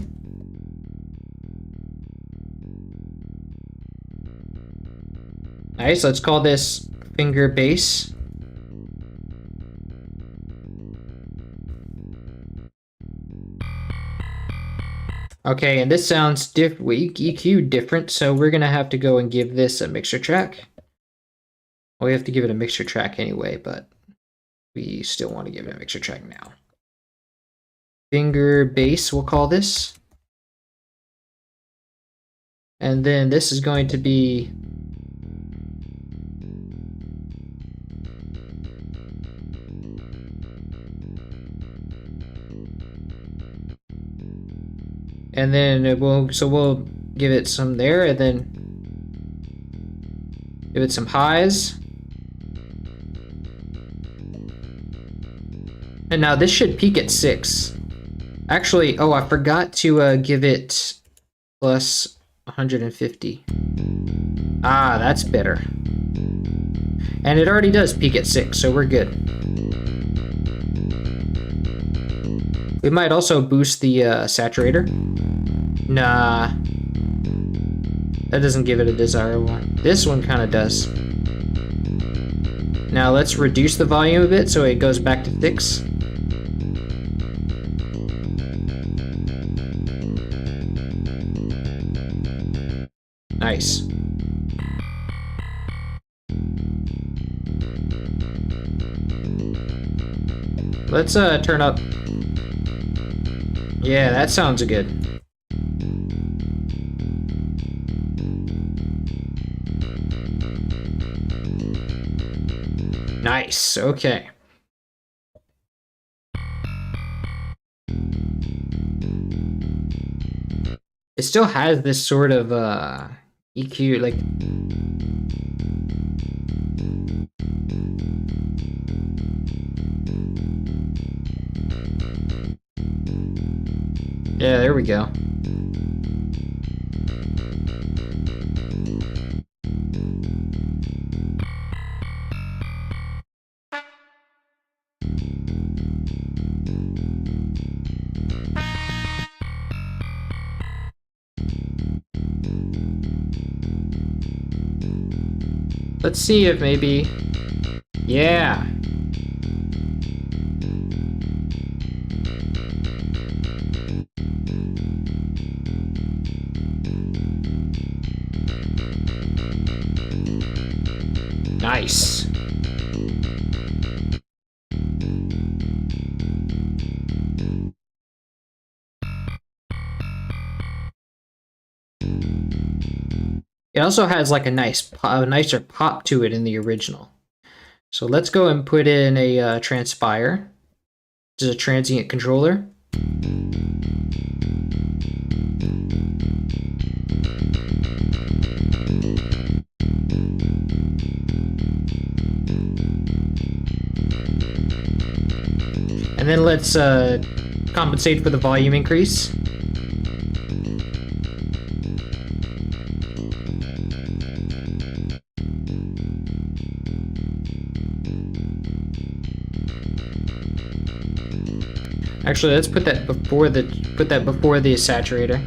Nice, let's call this finger bass. Okay, and this sounds EQ different, so we're gonna have to go and give this a mixer track. Well, we have to give it a mixer track anyway, but we still want to give it a mixer track now. Finger bass, we'll call this. And then this is going to be and then we'll give it some there, and then give it some highs. And now this should peak at 6. Actually, oh, I forgot to give it plus 150. Ah, that's better. And it already does peak at 6, so we're good. We might also boost the saturator. Nah. That doesn't give it a desirable one. This one kind of does. Now let's reduce the volume a bit so it goes back to 6. Nice. Let's turn up. Yeah, that sounds good. Nice, okay. It still has this sort of EQ, like... Yeah, there we go. Let's see if maybe... Yeah! Nice. It also has like a nicer pop to it in the original. So let's go and put in a transpire, which is a transient controller. And then let's compensate for the volume increase. Actually, let's put that before the saturator.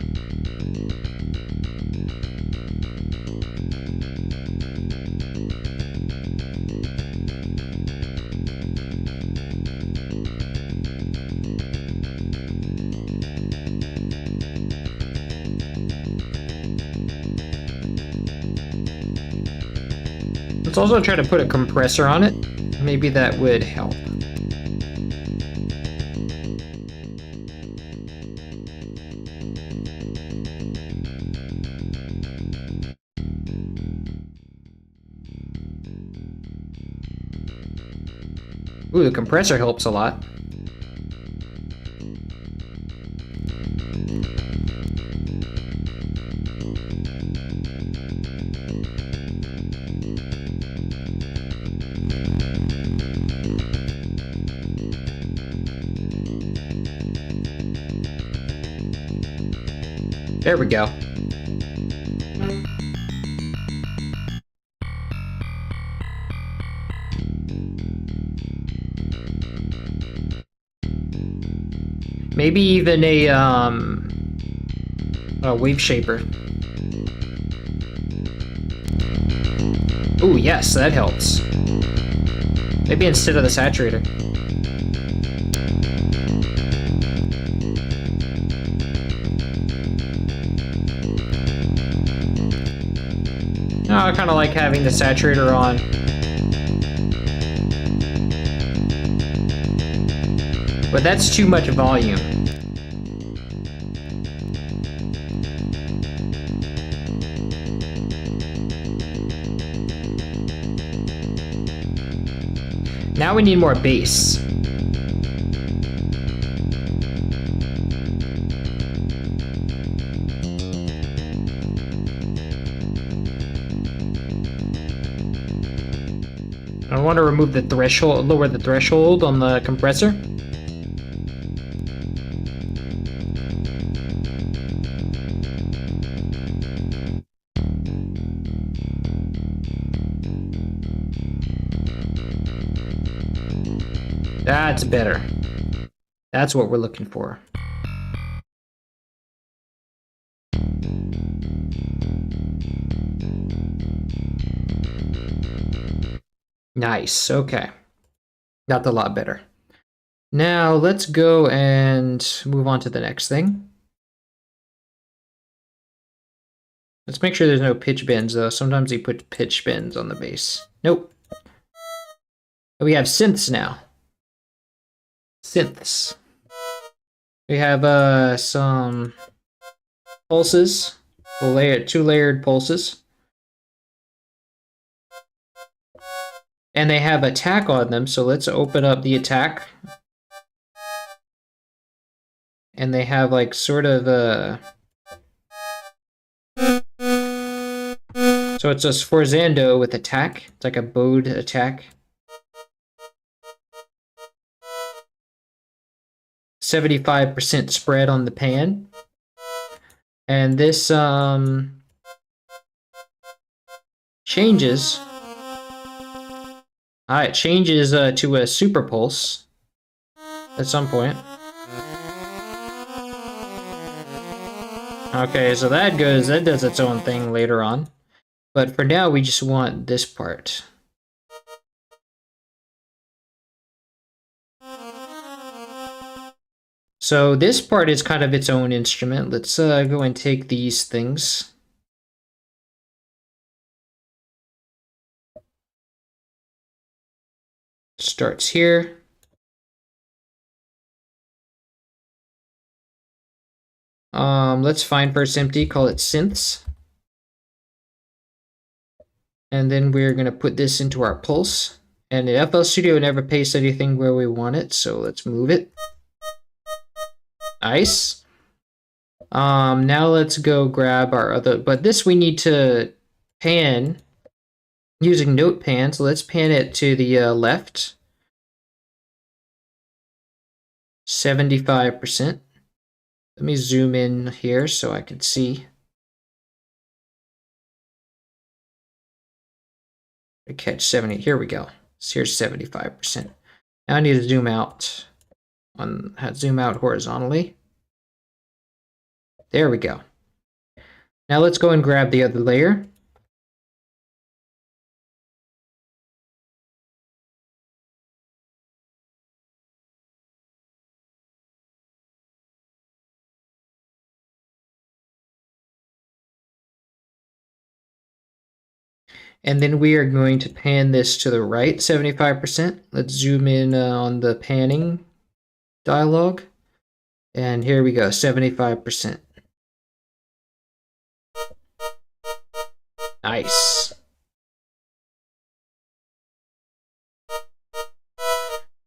Let's also try to put a compressor on it. Maybe that would help. Ooh, the compressor helps a lot. There we go. Maybe even a wave shaper. Ooh, yes, that helps. Maybe instead of the saturator. No, I kind of like having the saturator on. But that's too much volume. Now we need more bass. I want to remove the threshold, lower the threshold on the compressor. That's better. That's what we're looking for. Nice, okay. Got a lot better. Now let's go and move on to the next thing. Let's make sure there's no pitch bends though. Sometimes they put pitch bends on the bass. Nope. We have synths now. Synths. We have some pulses, two layered pulses. And they have attack on them, so let's open up the attack. And they have like sort of a... So it's a Sforzando with attack. It's like a bowed attack. 75% spread on the pan. And this changes. It changes to a super pulse at some point. Okay, so that does its own thing later on. But for now, we just want this part. So this part is kind of its own instrument. Let's go and take these things. Starts here. Let's find first empty, call it Synths. And then we're going to put this into our pulse. And the FL Studio never pastes anything where we want it, so let's move it. Nice. Now let's go grab our other, but this we need to pan using note pan, so let's pan it to the left. 75%. Let me zoom in here so I can see. I catch 70. Here we go. So here's 75%. Now I need to zoom out horizontally. There we go. Now let's go and grab the other layer. And then we are going to pan this to the right, 75%. Let's zoom in on the panning dialog. And here we go, 75%. Nice.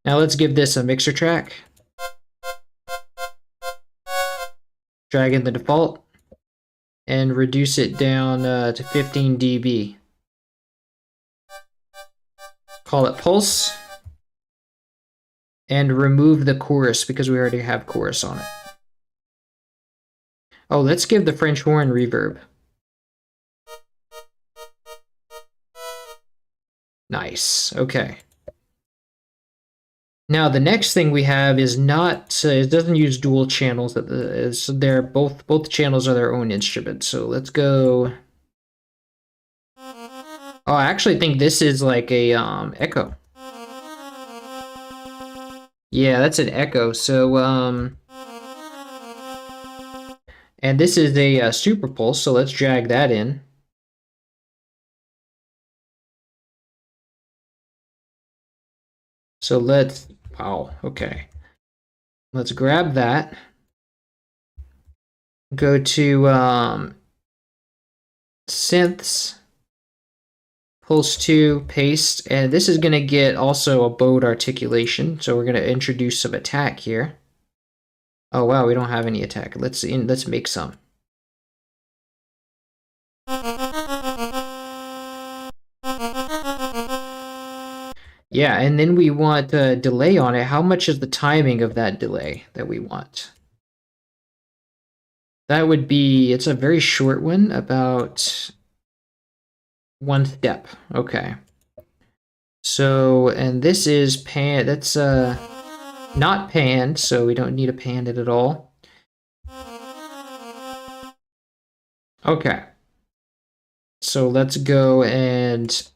Now let's give this a mixer track. Drag in the default and reduce it down to 15 dB. Call it pulse, and remove the chorus because we already have chorus on it. Oh, let's give the French horn reverb. Nice, okay. Now the next thing we have is not, it doesn't use dual channels. They're both channels are their own instrument. So let's go. Oh, I actually think this is like a echo. Yeah, that's an echo. So and this is a super pulse. So let's drag that in. So wow, okay. Let's grab that. Go to synths. Pulse 2, paste, and this is going to get also a bowed articulation, so we're going to introduce some attack here. Oh wow, we don't have any attack. Let's make some. Yeah, and then we want a delay on it. How much is the timing of that delay that we want? That would be, it's a very short one, about 1 step. Okay. So, and this is pan, that's not panned, so we don't need to pan it at all. Okay. So let's go and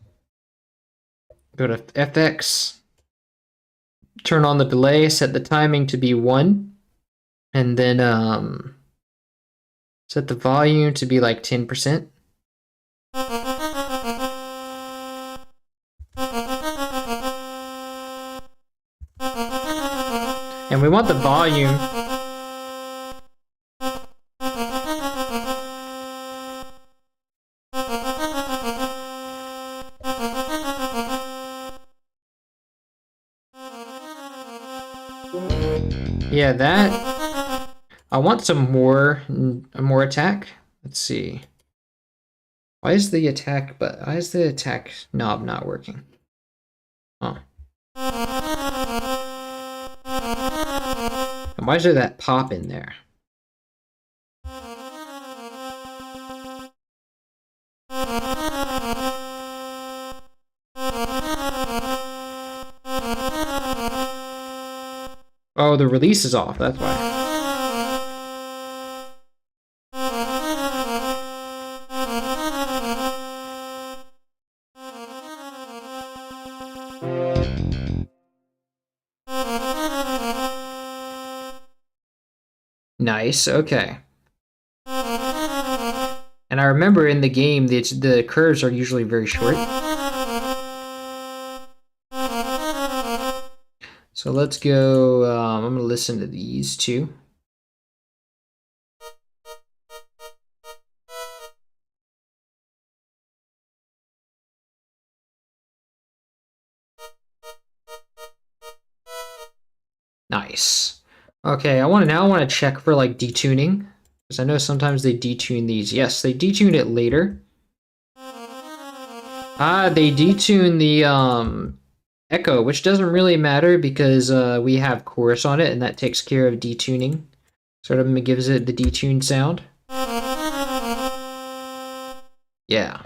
go to FX, turn on the delay, set the timing to be 1, and then set the volume to be like 10%. And we want the volume Yeah, that. I want some more attack. Let's see. Why is the attack knob not working? Huh. And why is there that pop in there? Oh, the release is off, that's why. Nice, okay. And I remember in the game, the curves are usually very short. So let's go, I'm going to listen to these two. Nice. Okay, I want to check for like detuning, because I know sometimes they detune these. Yes, they detune it later. Ah, they detune the echo, which doesn't really matter because we have chorus on it, and that takes care of detuning. Sort of gives it the detuned sound. Yeah.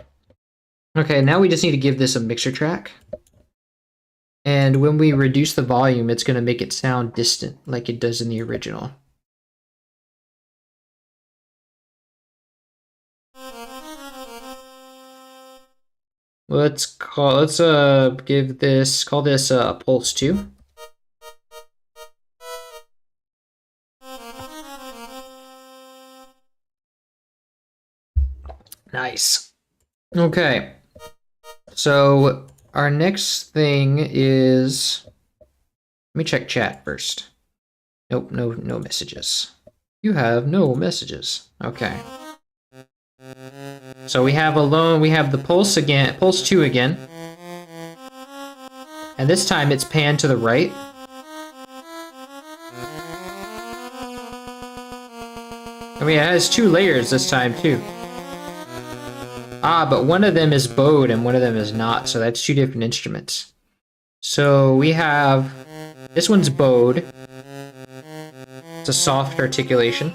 Okay, now we just need to give this a mixer track. And when we reduce the volume, it's going to make it sound distant, like it does in the original. Let's call this pulse 2. Nice. Okay. So our next thing is, let me check chat first. Nope, no messages. You have no messages. Okay. So we have the pulse again, pulse 2 again. And this time it's panned to the right. I mean, it has 2 layers this time too. Ah, but one of them is bowed and one of them is not, so that's 2 different instruments. So we have, this one's bowed. It's a soft articulation.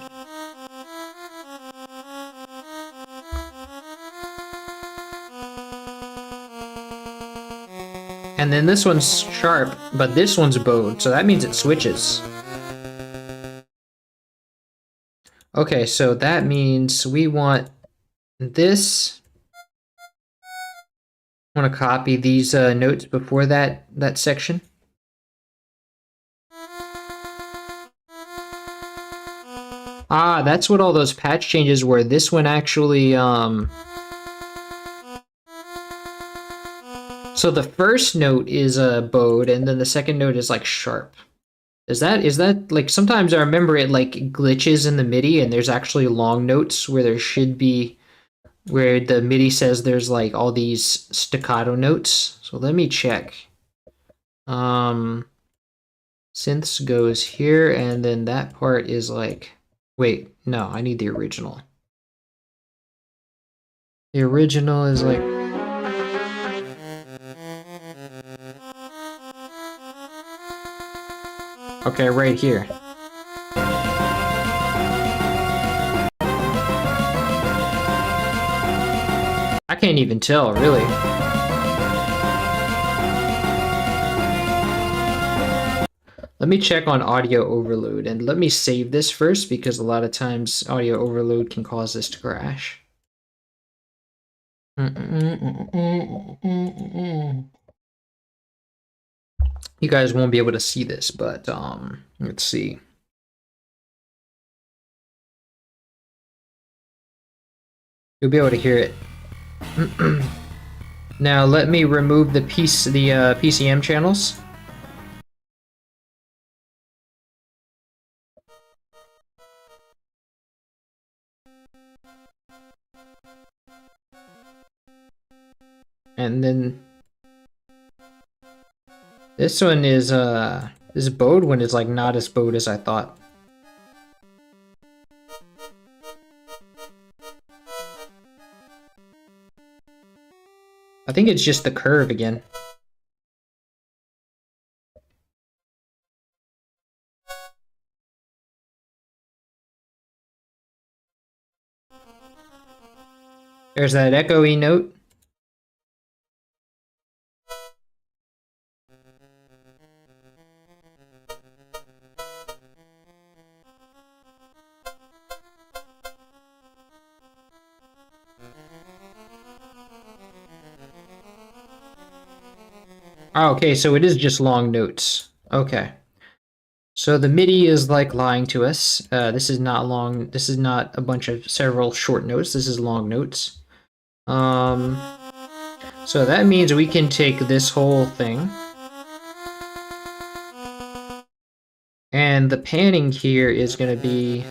And then this one's sharp, but this one's bowed, so that means it switches. Okay, so that means we want this. I want to copy these notes before that section. Ah, that's what all those patch changes were. This one actually, so the first note is bowed, and then the second note is like sharp. Is that like, sometimes I remember it like glitches in the MIDI, and there's actually long notes where there should be, where the MIDI says there's like all these staccato notes. So let me check. Synths goes here, and then that part is like, wait, no, I need the original. The original is like, okay, right here. I can't even tell, really. Let me check on audio overload, and let me save this first because a lot of times audio overload can cause this to crash. You guys won't be able to see this, but let's see. You'll be able to hear it. Now let me remove the PCM channels. And then this one is This bowed one is like not as bowed as I thought. I think it's just the curve again. There's that echoey note. Oh, okay, so it is just long notes. Okay. So the MIDI is like lying to us. This is not long. This is not a bunch of several short notes. This is long notes. So that means we can take this whole thing. And the panning here is going to be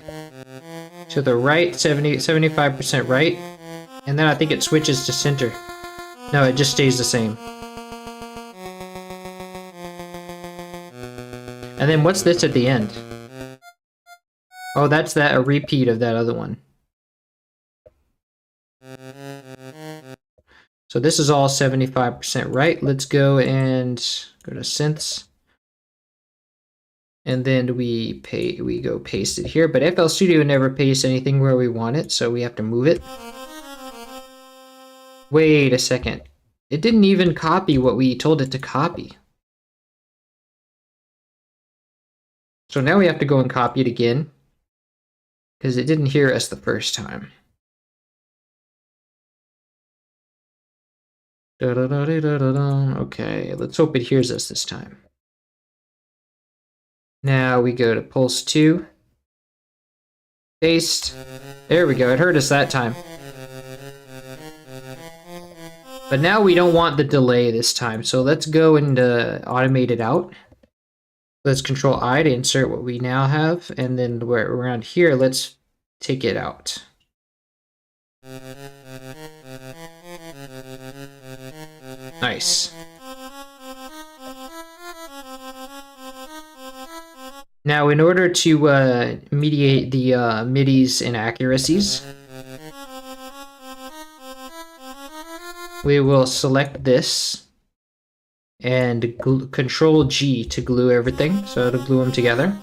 to the right, 75% right. And then I think it switches to center. No, it just stays the same. And then what's this at the end? Oh, that's a repeat of that other one. So this is all 75% right. Let's go and go to synths. And then we go paste it here. But FL Studio never pastes anything where we want it, so we have to move it. Wait a second. It didn't even copy what we told it to copy. So now we have to go and copy it again, because it didn't hear us the first time. Okay, let's hope it hears us this time. Now we go to pulse 2. Paste. There we go, it heard us that time. But now we don't want the delay this time, so let's go and automate it out. Let's Control I to insert what we now have, and then around here, let's take it out. Nice. Now, in order to mediate the MIDI's inaccuracies, we will select this and Control G to glue everything, so to glue them together.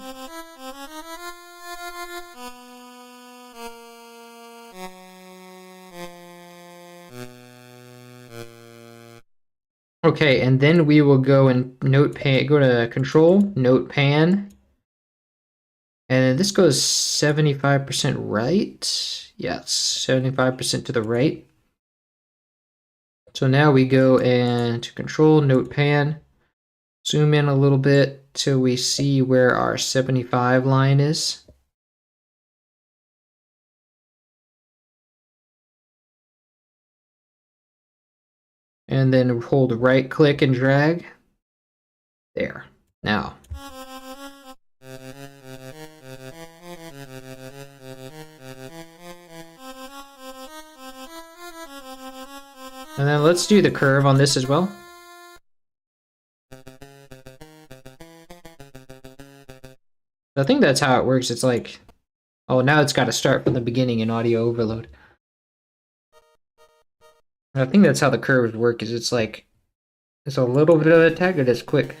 Okay, and then we will go and go to Control, Note Pan, and this goes 75% right. Yes, 75% to the right. So now we go and to Control, Note Pan, zoom in a little bit till we see where our 75 line is. And then hold right click and drag. There. Now. And then let's do the curve on this as well. I think that's how it works. It's like, oh, now it's got to start from the beginning in audio overload. I think that's how the curves work, is it's like, it's a little bit of a tag, it is quick.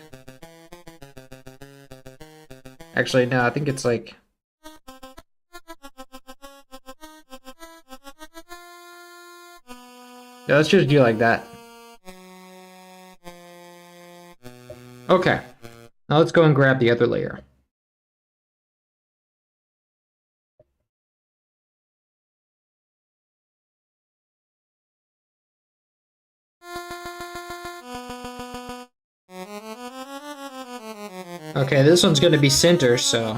Actually, no, I think it's like, yeah, let's just do like that. Okay, now let's go and grab the other layer. Okay, this one's going to be center, so...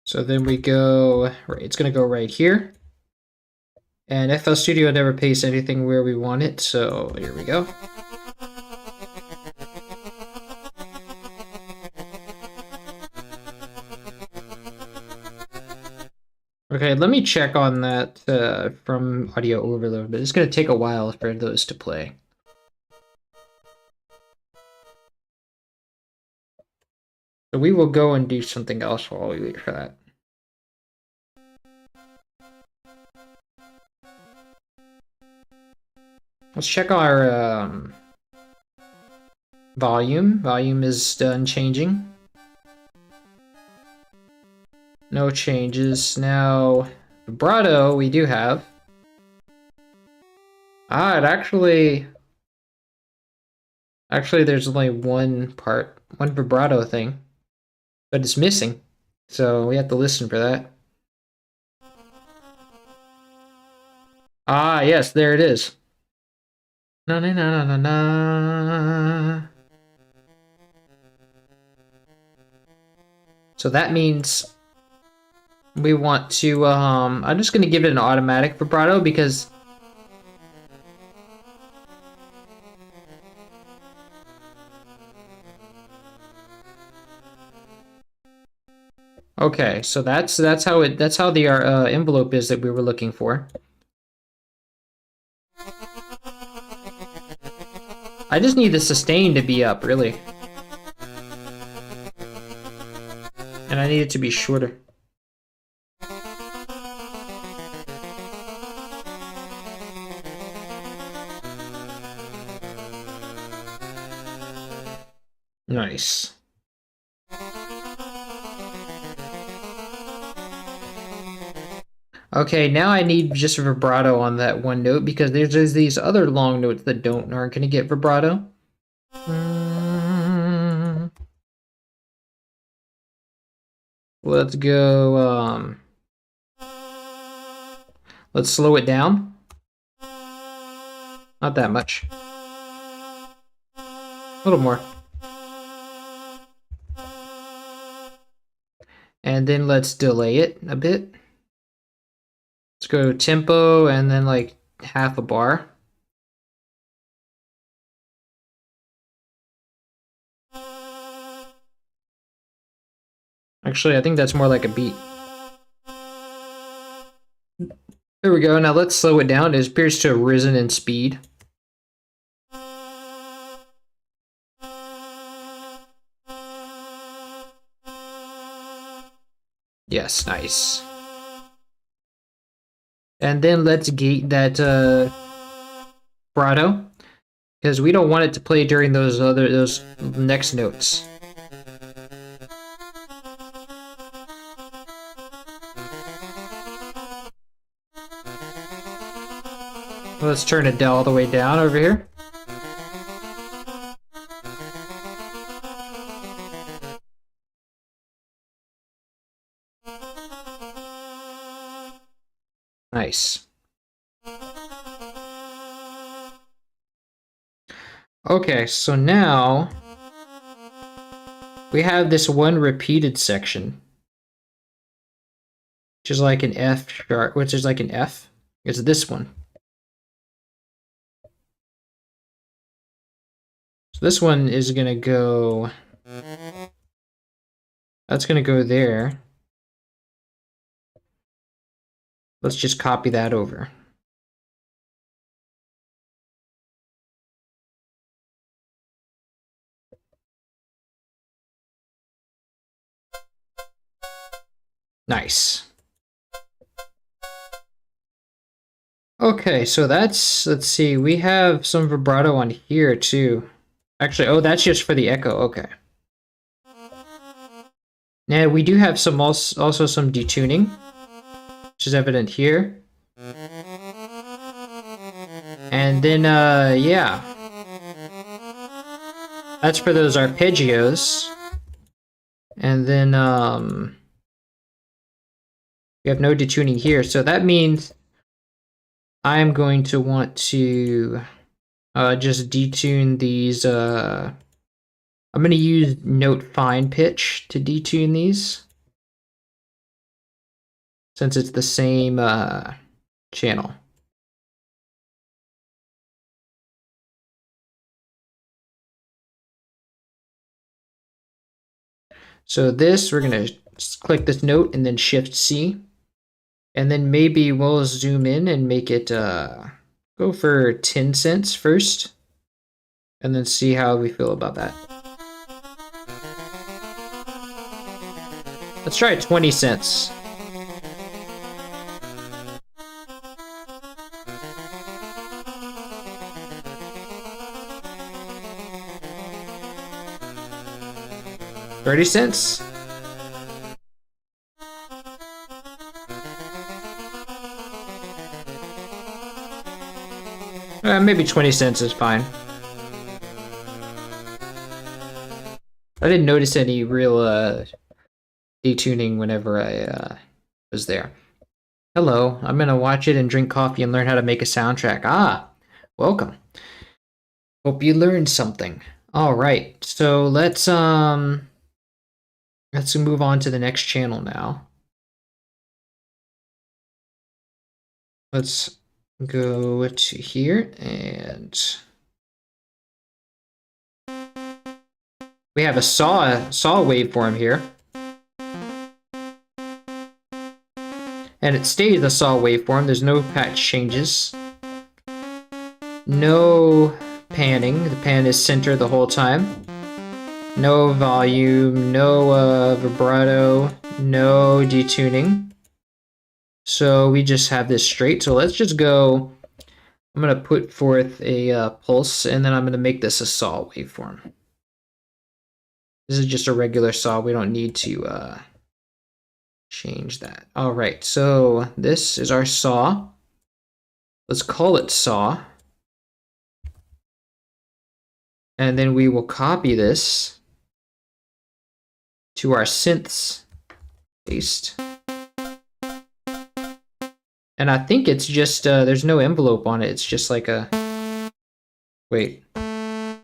So then we go... Right, it's going to go right here. And FL Studio never pastes anything where we want it, so here we go. Okay, let me check on that from audio overload, but it's going to take a while for those to play. So we will go and do something else while we wait for that. Let's check our volume. Volume is done changing. No changes. Now, vibrato we do have. Ah, it actually there's only one vibrato thing, but it's missing. So we have to listen for that. Ah, yes, there it is. Na na na na na. So that means we want to, I'm just going to give it an automatic vibrato because okay, so that's how the envelope is that we were looking for. I just need the sustain to be up, really. And I need it to be shorter. Nice. Okay, now I need just vibrato on that one note because there's these other long notes that aren't gonna get vibrato. Let's go, let's slow it down. Not that much. A little more. And then let's delay it a bit. Let's go tempo and then like half a bar. Actually, I think that's more like a beat. There we go. Now let's slow it down. It appears to have risen in speed. Yes, nice. And then let's gate that vibrato because we don't want it to play during those next notes. Let's turn it all the way down over here. Nice. Okay, so now we have this one repeated section, which is like an F sharp, which is like an F. It's this one. So this one is gonna go. That's gonna go there. Let's just copy that over. Nice. Okay, so let's see, we have some vibrato on here too. Actually, oh, that's just for the echo, okay. Now we do have some also some detuning, which is evident here. And then, yeah. That's for those arpeggios. And then, we have no detuning here, so that means I'm going to want to just detune these. I'm going to use note fine pitch to detune these, since it's the same channel. So this, we're going to click this note and then Shift C. And then maybe we'll zoom in and make it go for 10 cents first. And then see how we feel about that. Let's try 20 cents. $0.30. Maybe 20 cents is fine. I didn't notice any real detuning whenever I was there. Hello, I'm gonna watch it and drink coffee and learn how to make a soundtrack. Ah, welcome. Hope you learned something. All right, so let's move on to the next channel now. Let's go to here, and we have a saw waveform here. And it stays a saw waveform. There's no patch changes. No panning. The pan is center the whole time. No volume, no vibrato, no detuning. So we just have this straight. So let's just go. I'm going to put forth a pulse, and then I'm going to make this a saw waveform. This is just a regular saw. We don't need to change that. All right, so this is our saw. Let's call it saw. And then we will copy this to our synths. Paste. And I think it's just, there's no envelope on it. It's just like a, wait. Yeah,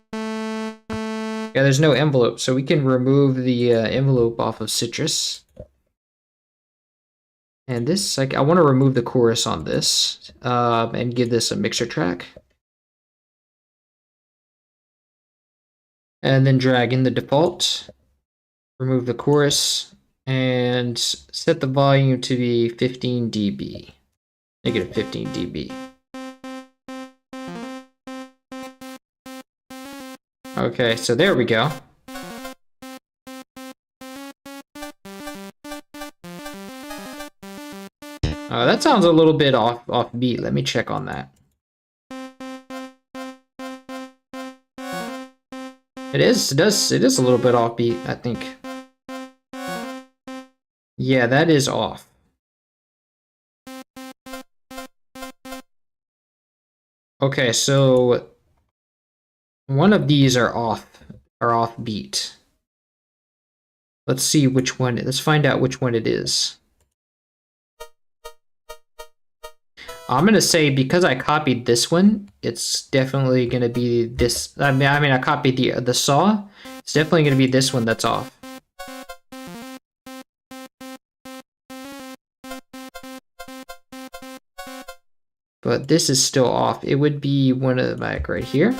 there's no envelope. So we can remove the envelope off of Citrus. And this, like, I want to remove the chorus on this and give this a mixer track. And then drag in the default, remove the chorus, and set the volume to be 15 dB. Negative 15 dB. Okay, so there we go. That sounds a little bit off beat. Let me check on that. It is a little bit off beat, I think. Yeah, that is off. Okay, so one of these are off beat. Let's see which one. Let's find out which one it is. I'm gonna say because I copied this one, it's definitely gonna be this. I mean, I copied the saw. It's definitely gonna be this one that's off. But this is still off. It would be one of the like right here.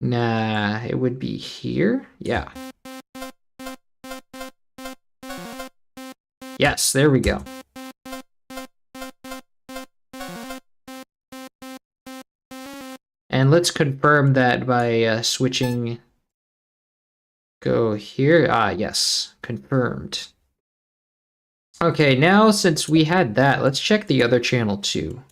Nah, it would be here. Yeah. Yes, there we go. And let's confirm that by switching. Go here. Ah, yes, confirmed. Okay, now since we had that, let's check the other channel too.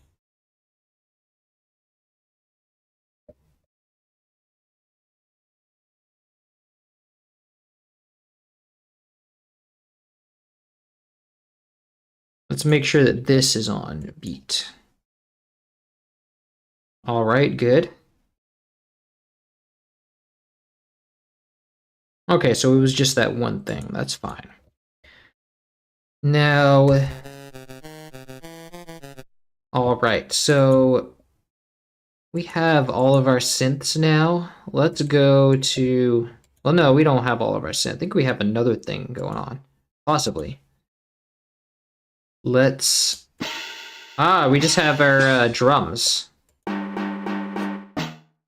Let's make sure that this is on beat. All right, good. Okay, so it was just that one thing. That's fine. Now, all right, so we have all of our synths now. Let's go to, well, no, we don't have all of our synths. I think we have another thing going on, possibly. Let's, we just have our drums.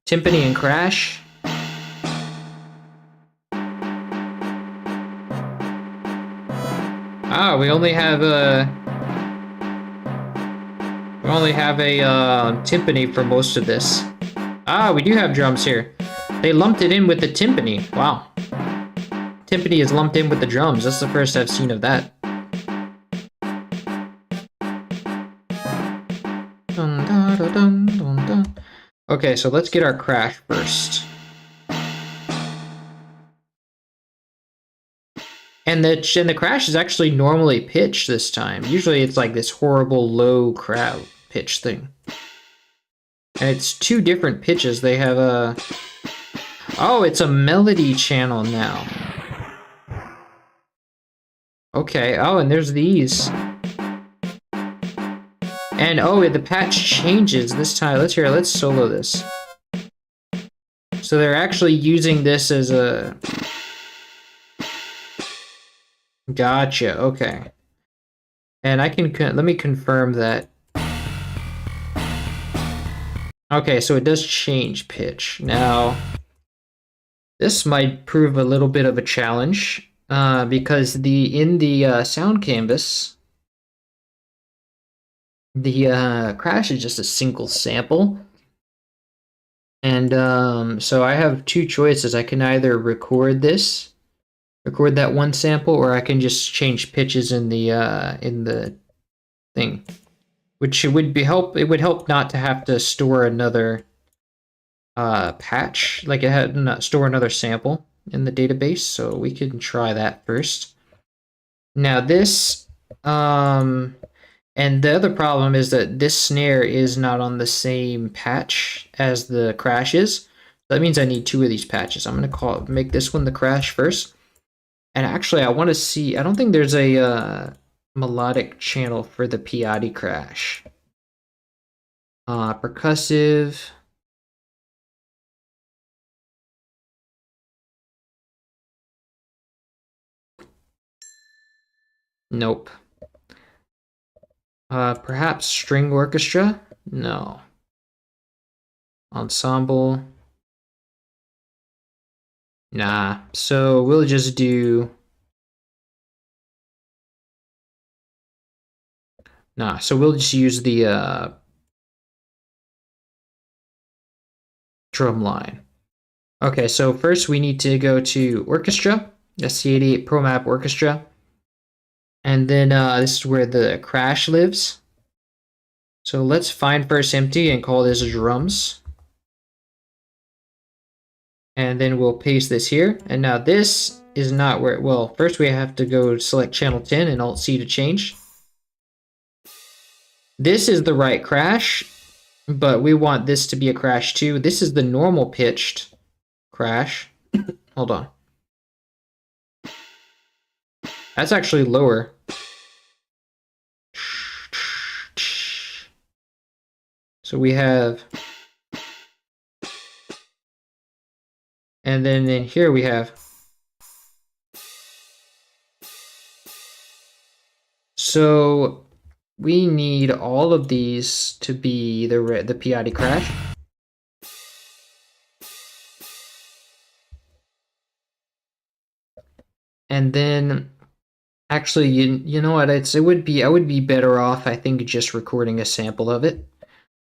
Timpani and crash. Ah, we only have a timpani for most of this. Ah, we do have drums here. They lumped it in with the timpani. Wow. Timpani is lumped in with the drums. That's the first I've seen of that. Okay, so let's get our crash first. And the crash is actually normally pitched this time. Usually it's like this horrible low crowd pitch thing. And it's two different pitches. They have a... Oh, it's a melody channel now. Okay, oh, and there's these. And oh, the patch changes this time. Let's solo this. So they're actually using this as a... Gotcha, okay. And I can, let me confirm that. Okay, so it does change pitch. Now, this might prove a little bit of a challenge, because in the sound canvas, the crash is just a single sample. And so I have two choices. I can either record that one sample, or I can just change pitches in the thing, which it would help not to have to store another patch, like it had not store another sample in the database. So we can try that first. Now this, and the other problem is that this snare is not on the same patch as the crash is. That means I need two of these patches. I'm gonna make this one the crash first. And actually, I want to see. I don't think there's a melodic channel for the Piatti crash. Percussive. Nope. Perhaps string orchestra? No. Ensemble? Nah. So we'll just do... Nah, so we'll just use the drum line. Okay, so first we need to go to orchestra, SC88 Pro Map Orchestra. And then this is where the crash lives. So let's find first empty and call this drums. And then we'll paste this here. And now this is not where, well, first we have to go select channel 10 and Alt-C to change. This is the right crash, but we want this to be a crash too. This is the normal pitched crash. Hold on. That's actually lower. So we have, and then in here we have, so we need all of these to be the Piatti crash. And then actually, you know what, I would be better off, I think, just recording a sample of it.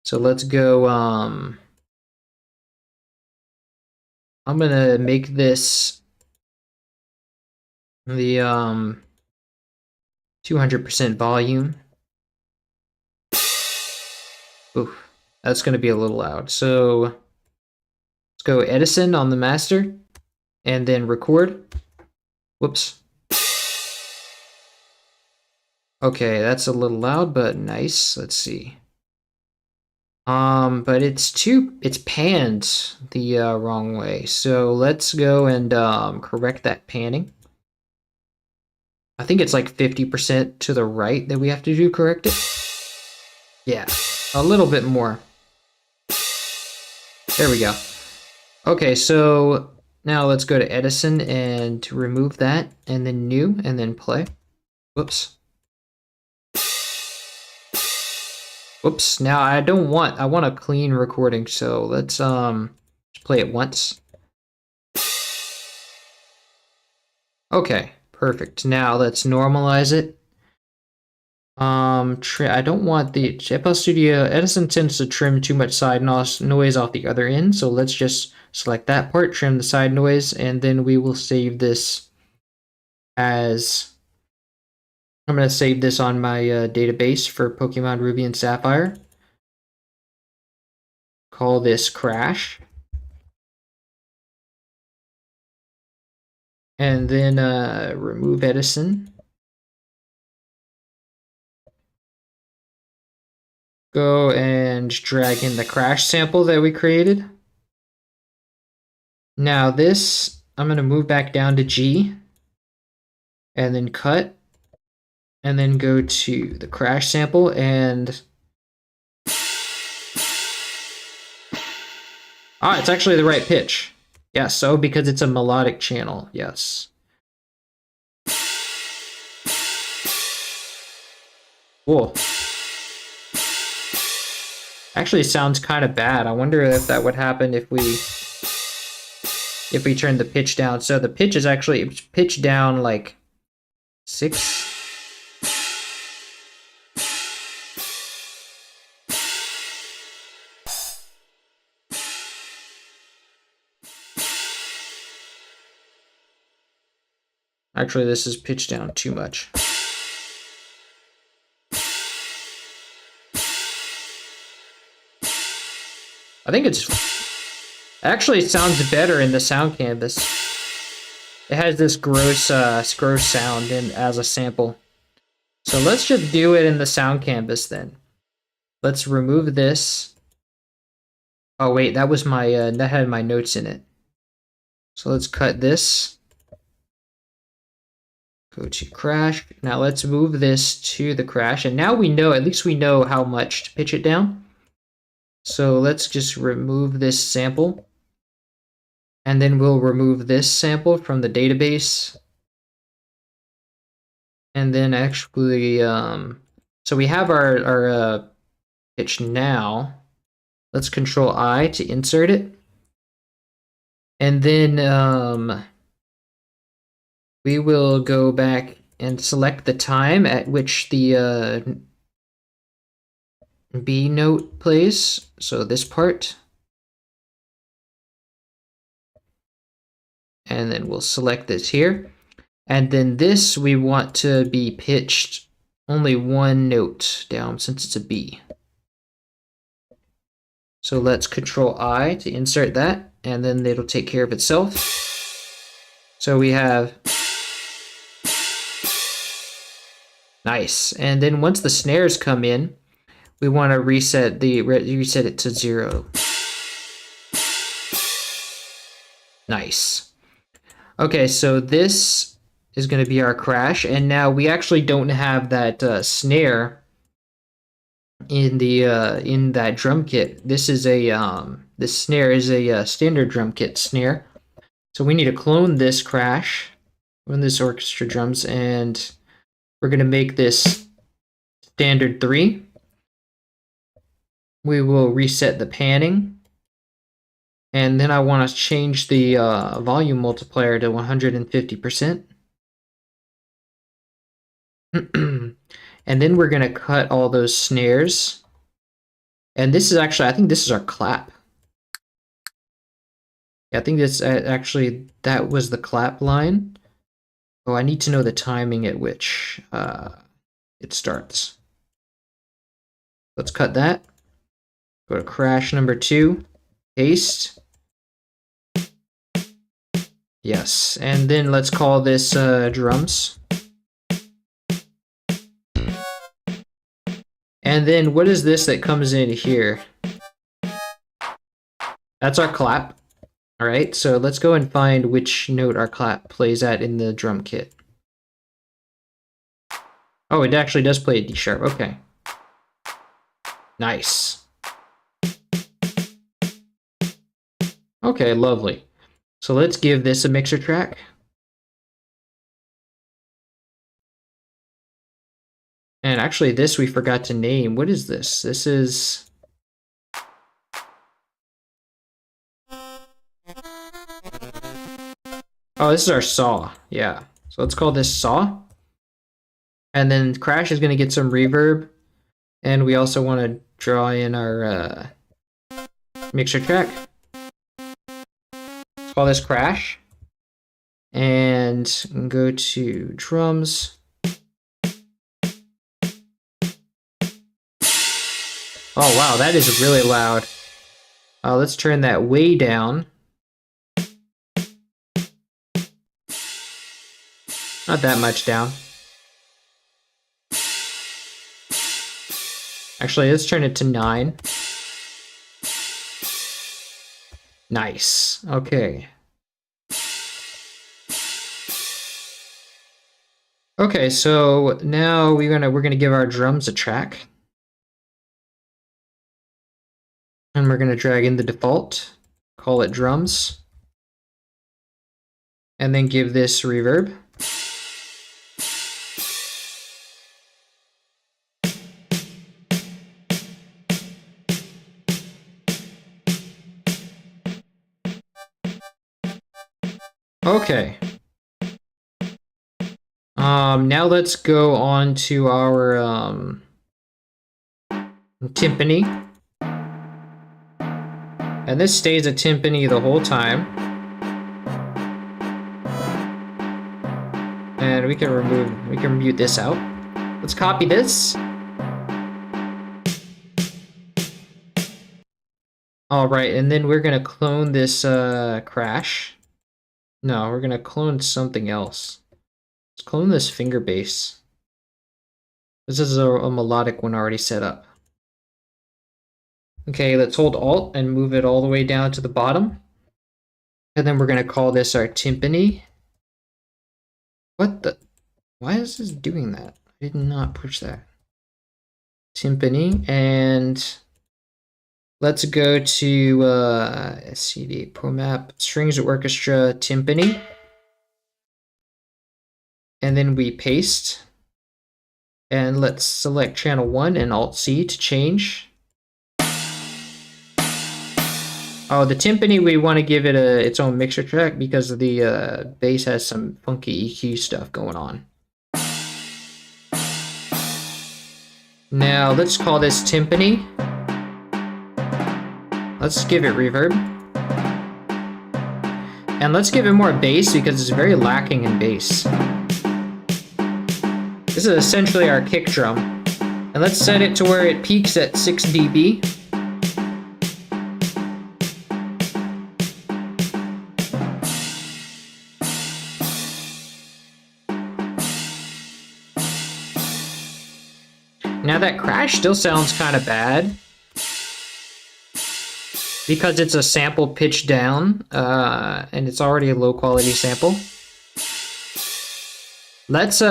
So let's go, I'm gonna make this the 200% volume. Oof, that's gonna be a little loud. So let's go Edison on the master and then record. Whoops. Okay, that's a little loud, but nice. Let's see. But it's panned the wrong way. So let's go and correct that panning. I think it's like 50% to the right that we have to do correct it. Yeah, a little bit more. There we go. Okay, so now let's go to Edison and to remove that, and then new, and then play. Whoops. Whoops, now I want a clean recording, so let's just play it once. Okay, Perfect. Now let's normalize it. I don't want the FL Studio. Edison tends to trim too much side noise off the other end, so let's just select that part, trim the side noise, and then we will save this as. I'm going to save this on my database for Pokemon Ruby and Sapphire. Call this crash. And then remove Edison. Go and drag in the crash sample that we created. Now this, I'm going to move back down to G. And then cut. And then go to the crash sample and... Ah, it's actually the right pitch. Yes, so because it's a melodic channel, yes. Whoa. Actually sounds kind of bad. I wonder if that would happen if we turn the pitch down. So the pitch is actually pitched down like 6. Actually, this is pitched down too much. I think it's actually it sounds better in the sound canvas. It has this gross sound as a sample. So let's just do it in the sound canvas then. Let's remove this. Oh wait, that was my that had my notes in it. So let's cut this. Go to crash. Now let's move this to the crash, and now we know, at least we know how much to pitch it down. So let's just remove this sample. And then we'll remove this sample from the database. And then actually, so we have our pitch now. Let's Control I to insert it. And then we will go back and select the time at which the B note plays. So this part. And then we'll select this here. And then this we want to be pitched only one note down since it's a B. So let's Control I to insert that, and then it'll take care of itself. So we have nice. And then once the snares come in, we want to reset it to 0. Nice. Okay, so this is going to be our crash, and now we actually don't have that snare in the in that drum kit. This is a this snare is a standard drum kit snare, so we need to clone this crash, run this orchestra drums, and we're going to make this standard 3. We will reset the panning. And then I want to change the volume multiplier to 150%. And then we're going to cut all those snares. And this is actually, I think this is our clap. Yeah, I think this actually, that was the clap line. Oh, I need to know the timing at which it starts. Let's cut that. Go to crash number 2. Paste. Yes, and then let's call this drums. And then what is this that comes in here? That's our clap. All right, so let's go and find which note our clap plays at in the drum kit. Oh, it actually does play a D sharp. Okay. Nice. Okay, lovely. So let's give this a mixer track. And actually this we forgot to name. What is this? This is... Oh, this is our saw. Yeah. So So let's call this saw. And then crash is going to get some reverb. And we also want to draw in our mixer track. Let's call this crash. And go to drums. Oh wow, that is really loud. Let's turn that way down. Not that much down. Actually, let's turn it to 9. Nice. Okay. Okay, so now we're gonna give our drums a track. And we're gonna drag in the default, call it drums, and then give this reverb. Okay. Now let's go on to our timpani. And this stays a timpani the whole time. And we can mute this out. Let's copy this. All right, and then we're gonna clone this crash. No, we're gonna clone something else. Let's clone this finger bass. This is a melodic one already set up. Okay, let's hold Alt and move it all the way down to the bottom. And then we're gonna call this our timpani. What the? Why is this doing that? I did not push that. Timpani, and let's go to SCD ProMap Strings Orchestra Timpani. And then we paste. And let's select channel 1 and Alt-C to change. Oh, the timpani, we want to give it its own mixer track because the bass has some funky EQ stuff going on. Now let's call this timpani. Let's give it reverb. And let's give it more bass because it's very lacking in bass. This is essentially our kick drum. And let's set it to where it peaks at 6 dB. Now that crash still sounds kind of bad because it's a sample pitched down and it's already a low quality sample. Let's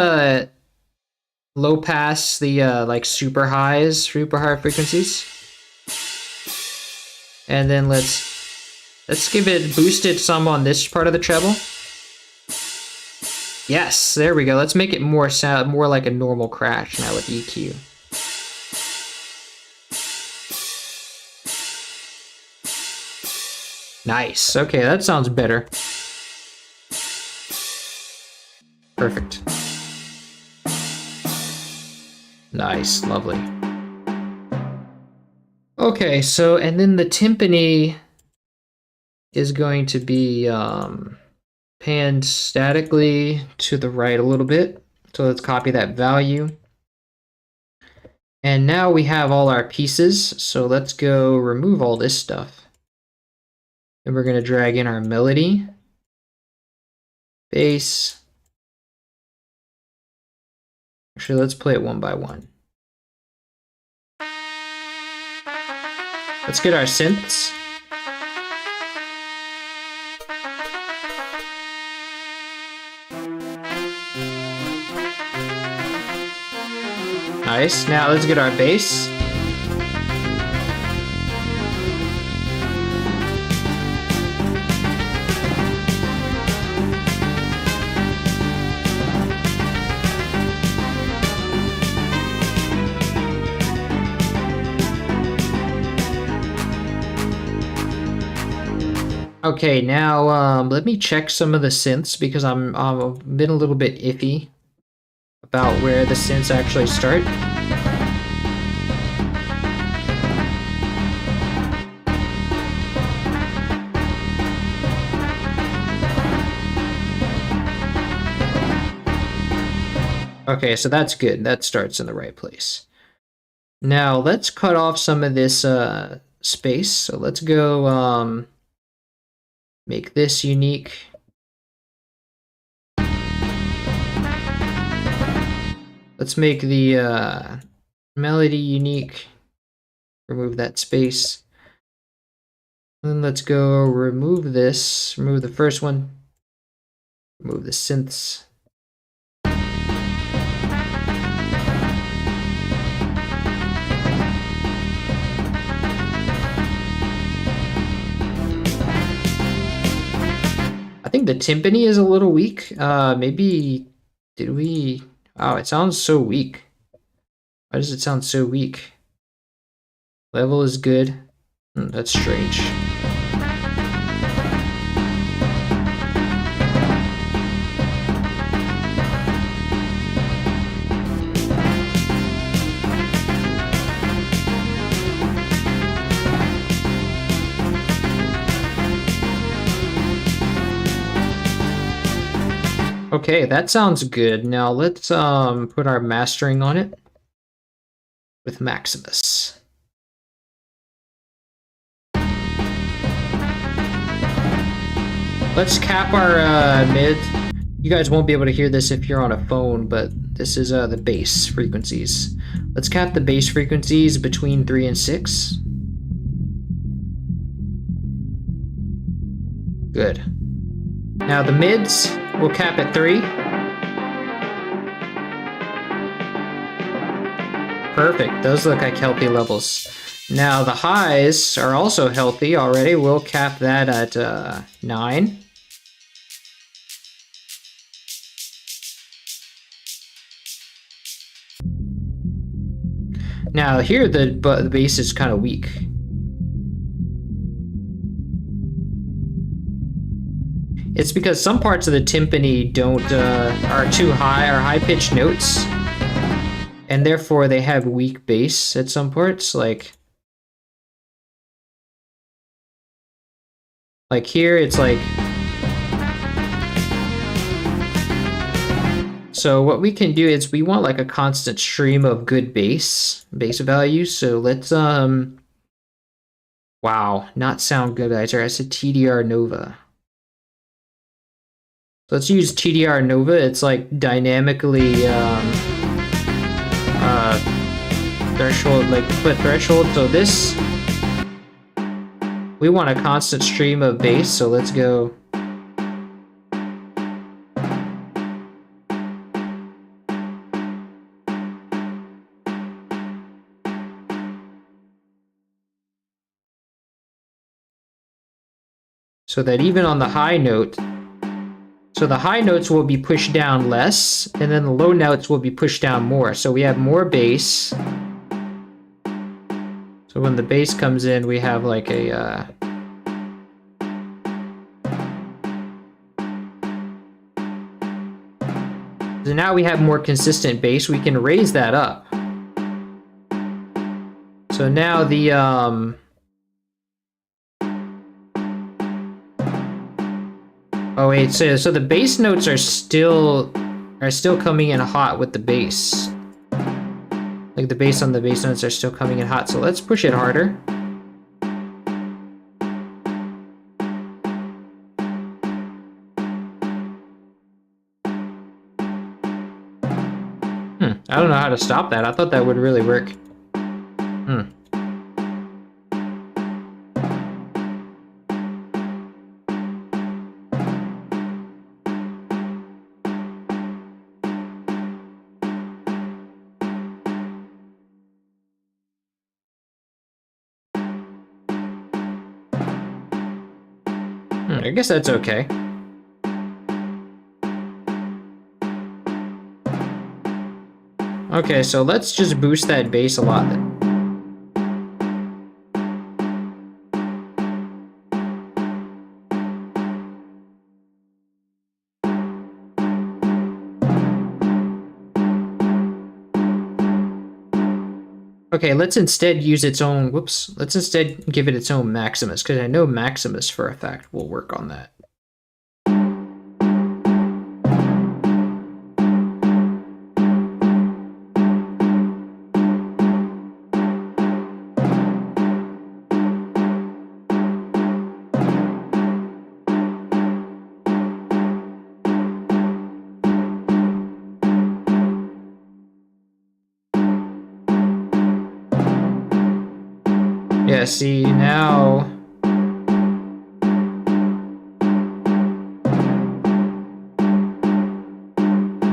low pass the like super high frequencies, and then let's give it boosted some on this part of the treble. Yes, there we go. Let's make it more like a normal crash now with EQ. Nice. Okay, that sounds better. Perfect. Nice, lovely. Okay, so and then the timpani is going to be panned statically to the right a little bit. So let's copy that value. And now we have all our pieces. So let's go remove all this stuff. And we're going to drag in our melody, bass. Actually, let's play it one by one. Let's get our synths. Nice. Now let's get our bass. Okay, now let me check some of the synths because I've been a little bit iffy about where the synths actually start. Okay, so that's good. That starts in the right place. Now let's cut off some of this space. So let's go make this unique. Let's make the melody unique. Remove that space. And then let's go remove this. Remove the first one. Remove the synths. I think the timpani is a little weak. Maybe, did we? Oh, it sounds so weak. Why does it sound so weak? Level is good. That's strange. Okay, that sounds good. Now let's put our mastering on it with Maximus. Let's cap our mid. You guys won't be able to hear this if you're on a phone, but this is the bass frequencies. Let's cap the bass frequencies between 3 and 6. Good. Now the mids, we'll cap at 3. Perfect, those look like healthy levels. Now the highs are also healthy already. We'll cap that at 9. Now here the bass is kind of weak. It's because some parts of the timpani are too high, are high-pitched notes, and therefore they have weak bass at some parts. Like here, it's like. So what we can do is we want like a constant stream of good bass values. So let's wow, not sound good, guys. I said TDR Nova. Let's use TDR Nova. It's like dynamically threshold, like put threshold. So this, we want a constant stream of bass. So let's go. So that even on the high note, so the high notes will be pushed down less, and then the low notes will be pushed down more. So we have more bass. So when the bass comes in, we have like a... So now we have more consistent bass. We can raise that up. So now the... Oh wait, so the bass notes are still coming in hot with the bass. Like the bass on the bass notes are still coming in hot, so let's push it harder. I don't know how to stop that. I thought that would really work. I guess that's okay. Okay, so let's just boost that bass a lot then. Okay, let's instead use its own, whoops, let's instead give it its own Maximus, because I know Maximus for a fact will work on that. Yeah, see, now...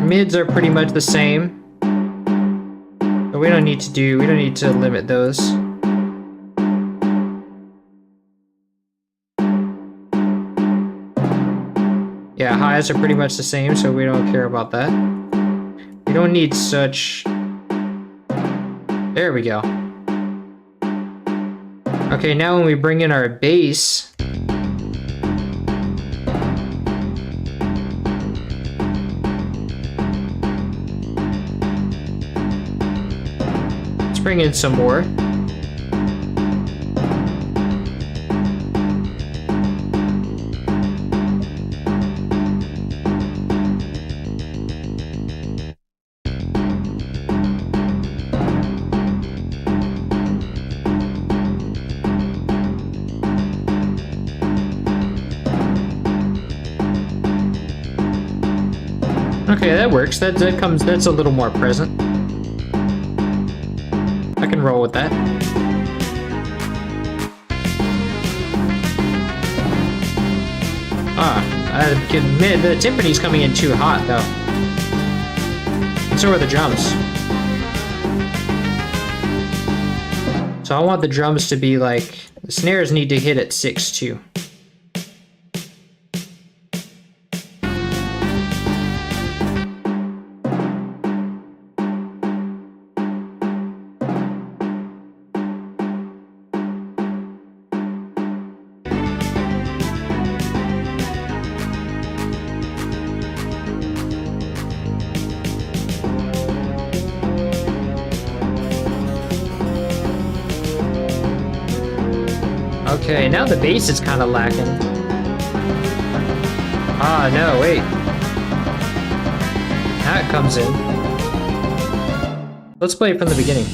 mids are pretty much the same. But we don't need to limit those. Yeah, highs are pretty much the same, so we don't care about that. We don't need such... There we go. Okay, now when we bring in our bass... let's bring in some more. Okay, that works. That's a little more present. I can roll with that. I can admit the timpani's coming in too hot though. And so are the drums. So I want the drums to be like, the snares need to hit at 6 too. Okay, now the bass is kind of lacking. Ah, no, wait. Now it comes in. Let's play it from the beginning.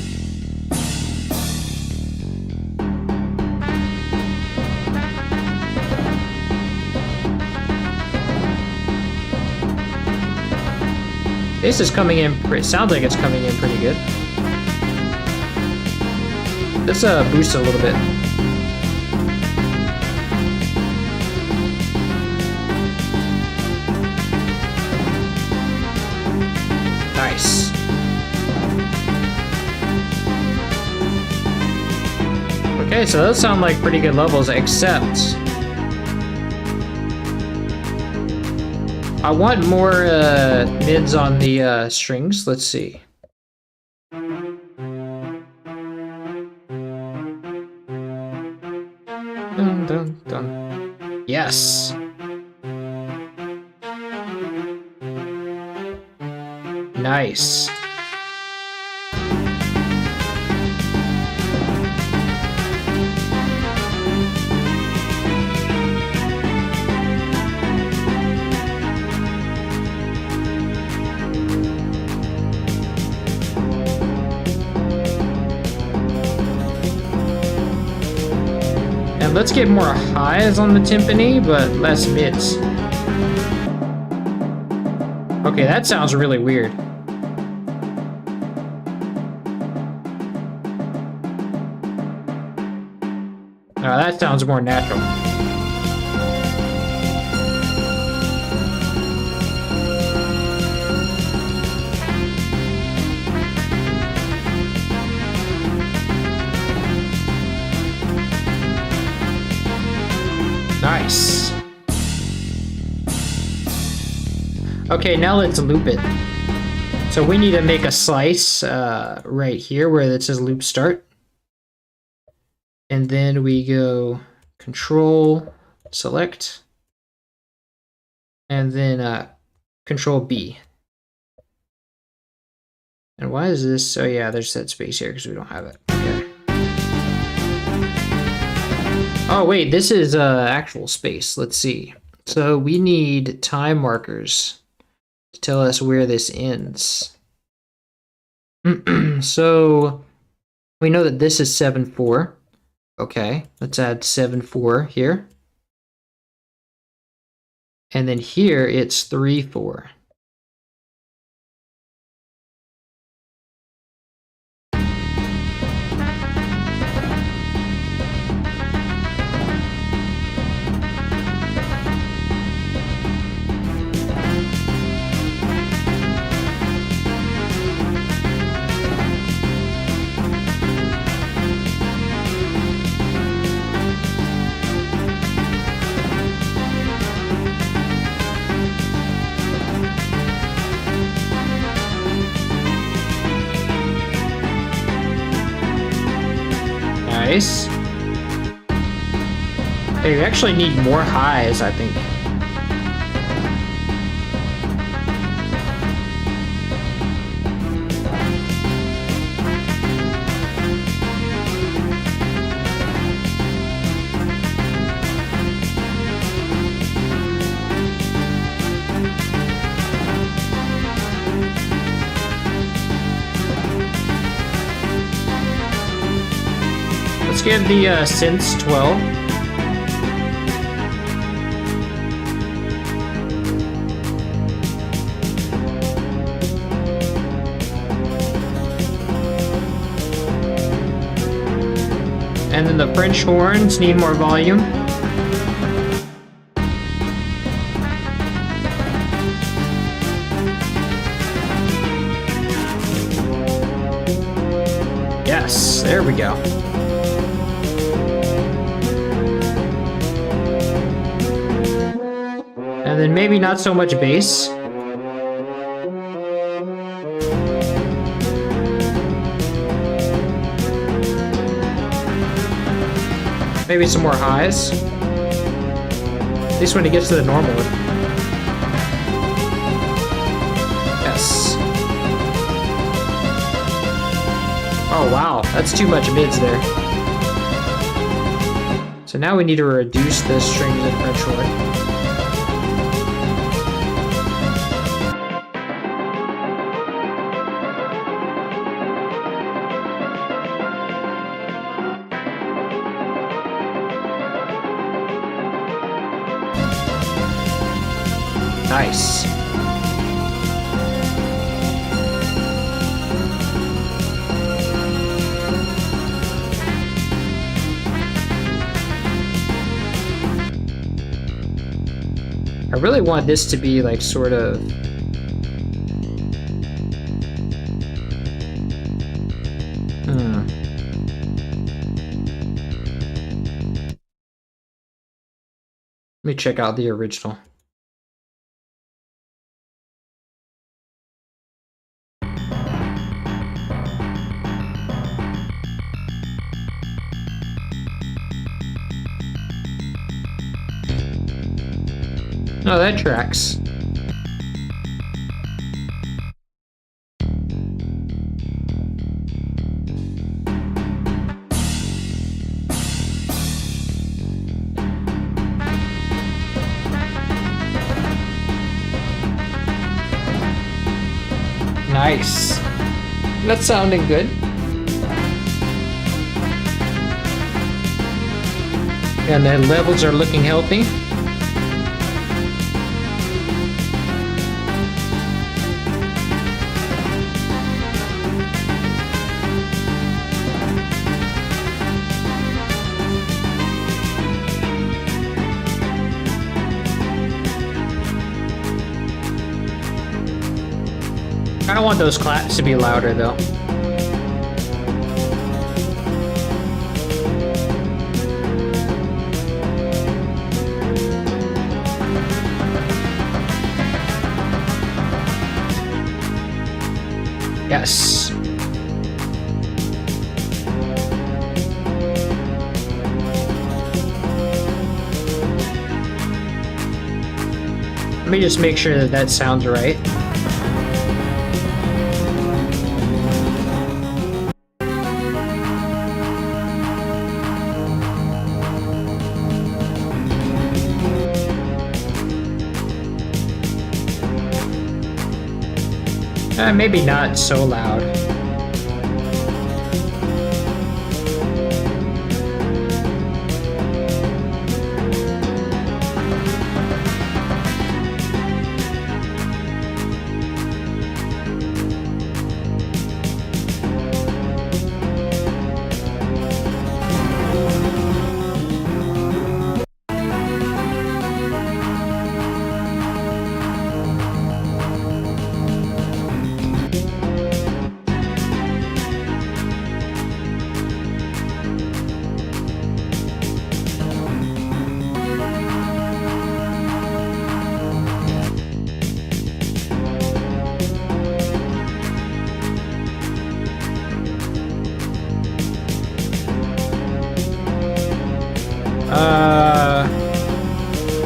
Bass is coming in, it sounds like it's coming in pretty good. Let's boost it a little bit. Nice. Okay, so those sound like pretty good levels, except I want more mids on the strings. Let's see. Dun, dun, dun. Yes. Nice. And let's get more highs on the timpani, but less mids. Okay, that sounds really weird. That sounds more natural. Nice. Okay, now let's loop it. So we need to make a slice right here where it says loop start. And then we go Control, select, and then Control B. And And why is this? Oh yeah, there's that space here because we don't have it. Okay. Oh wait, this is actual space. Let's see. So we need time markers to tell us where this ends. So we know that this is 7-4. Okay, let's add 7-4 here. And then here it's 3-4. Nice. Hey, we actually need more highs, I think. Let's give the synths 12. And then the French horns need more volume. Yes, there we go. And then maybe not so much bass. Maybe some more highs. At least when it gets to the normal. Yes. Oh wow, that's too much mids there. So now we need to reduce the strings in French horn. Nice. I really want this to be like sort of Let me check out the original. Oh, that tracks. Nice. That's sounding good. And the levels are looking healthy. I don't want those claps to be louder though. Yes. Let me just make sure that that sounds right. Maybe not so loud.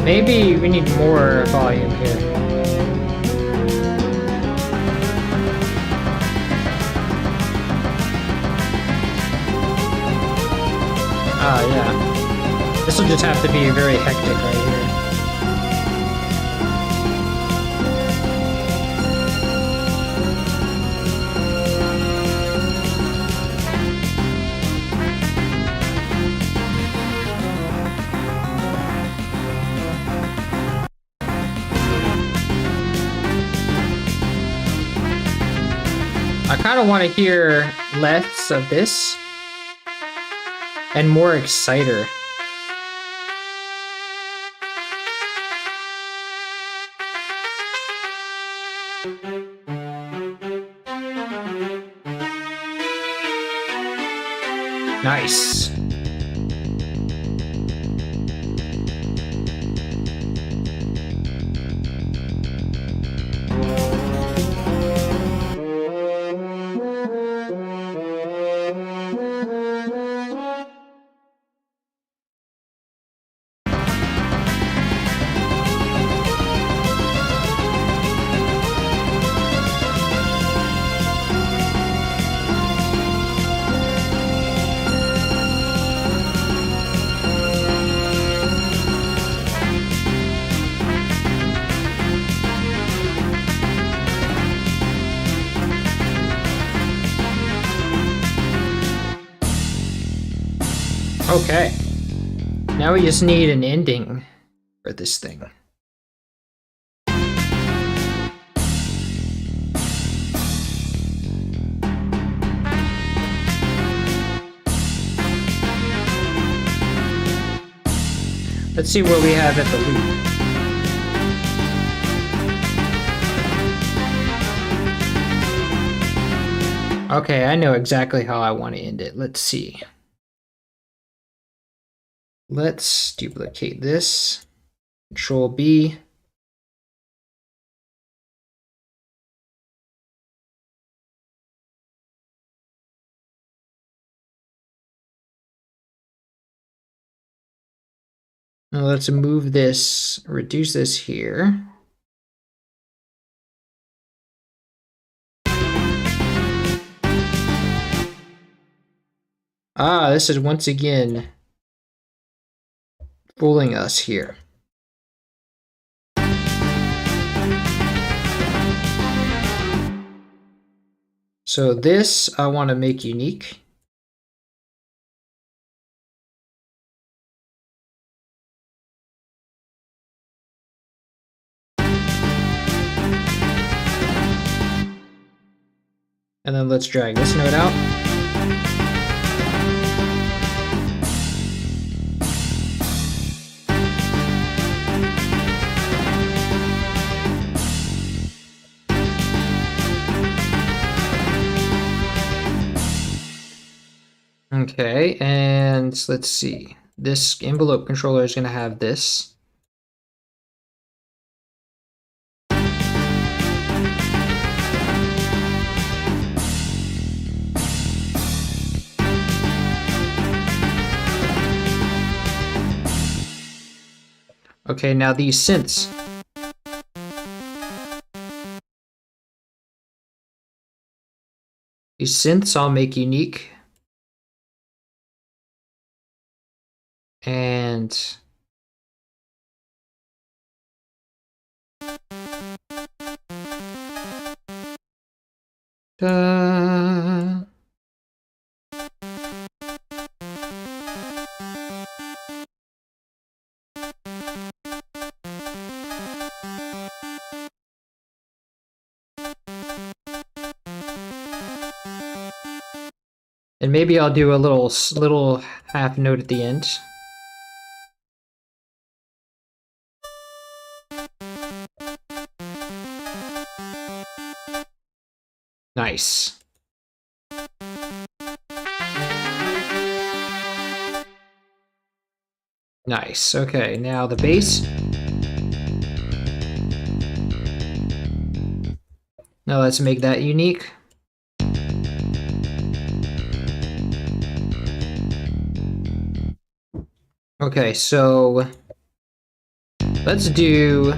Maybe we need more volume here. Yeah. This will just have to be very hectic right here. I kind of want to hear less of this and more exciter. Nice. Okay. Now we just need an ending for this thing. Let's see what we have at the loop. Okay, I know exactly how I want to end it. Let's see. Let's duplicate this. Control B. Now let's move this, reduce this here. Ah, this is once again fooling us here. So this I want to make unique. And then let's drag this note out. Okay, and let's see. This envelope controller is going to have this. Okay, now these synths. These synths I'll make unique. And Da. And maybe I'll do a little half note at the end. Nice. Nice. Okay, now the bass. Now let's make that unique. Okay, so let's do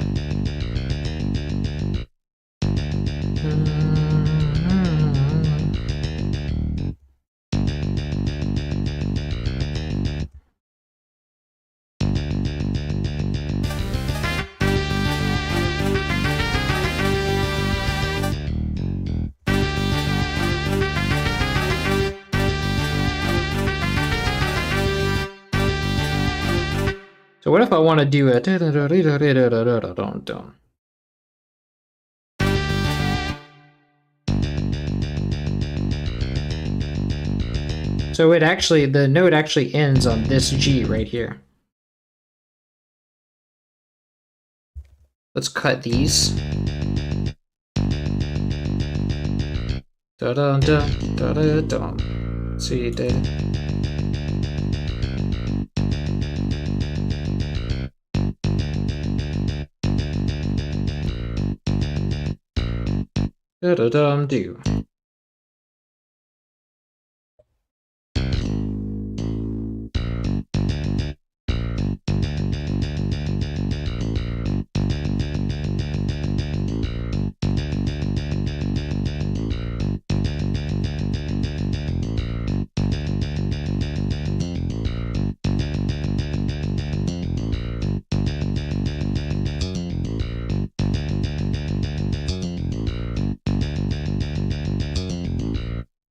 so what if I want to do a so it actually, the note actually ends on this G right here. Let's cut these. Da da da da da da. See, da. Da da dum do.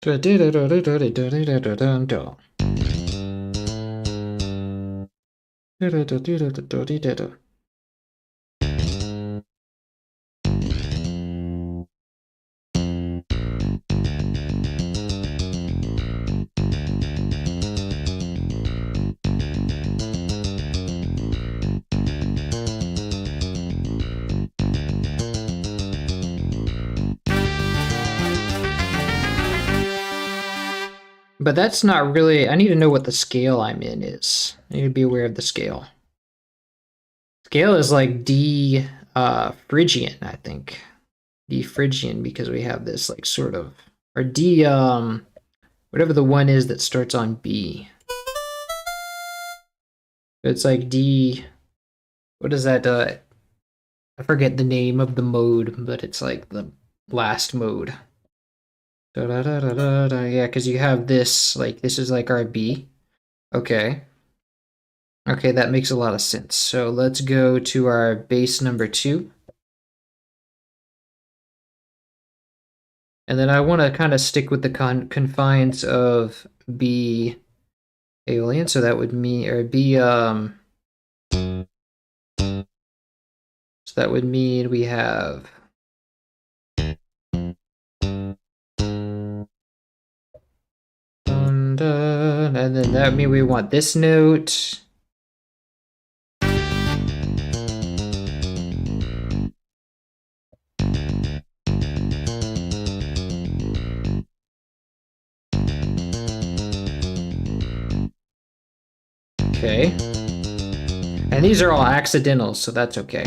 Da da da da da da da da da da da da. Da da da da da da da da. But that's not really, I need to know what the scale I'm in is. I need to be aware of the scale. Scale is like D Phrygian, I think. D Phrygian, because we have this like sort of, or D, whatever the one is that starts on B. It's like D, what is that? I forget the name of the mode, but it's like the last mode. Da, da, da, da, da, da. Yeah, because you have this, like, this is like our B. Okay. Okay, that makes a lot of sense. So let's go to our bass number 2. And then I want to kind of stick with the confines of B Aeolian, so that would mean, or B, so that would mean we have and then that would mean we want this note. Okay. And these are all accidentals, so that's okay.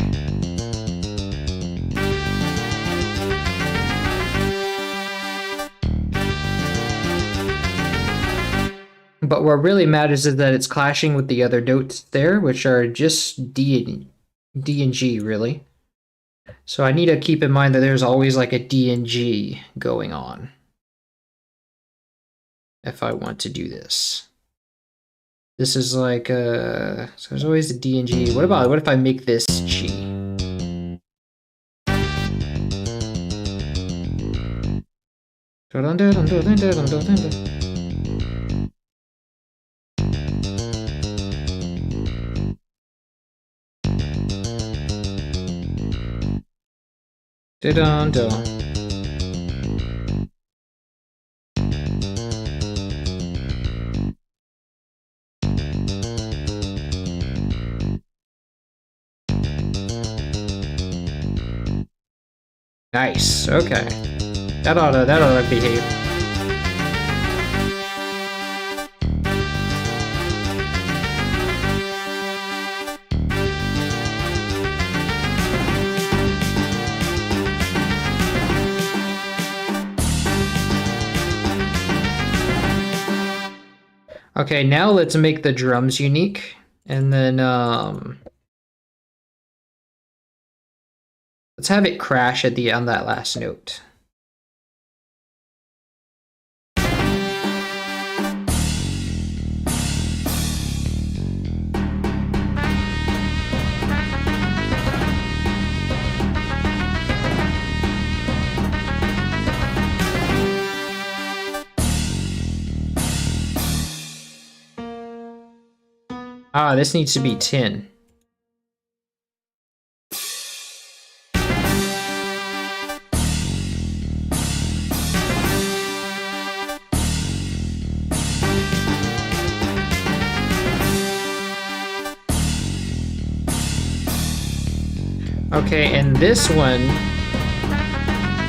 But what really matters is that it's clashing with the other notes there, which are just D and G, really. So I need to keep in mind that there's always like a D and G going on if I want to do this. This is like, so there's always a D and G. What if I make this G? Nice. Okay. That ought to behave. Okay, now let's make the drums unique, and then let's have it crash at the on that last note. Ah, this needs to be 10. Okay, and this one,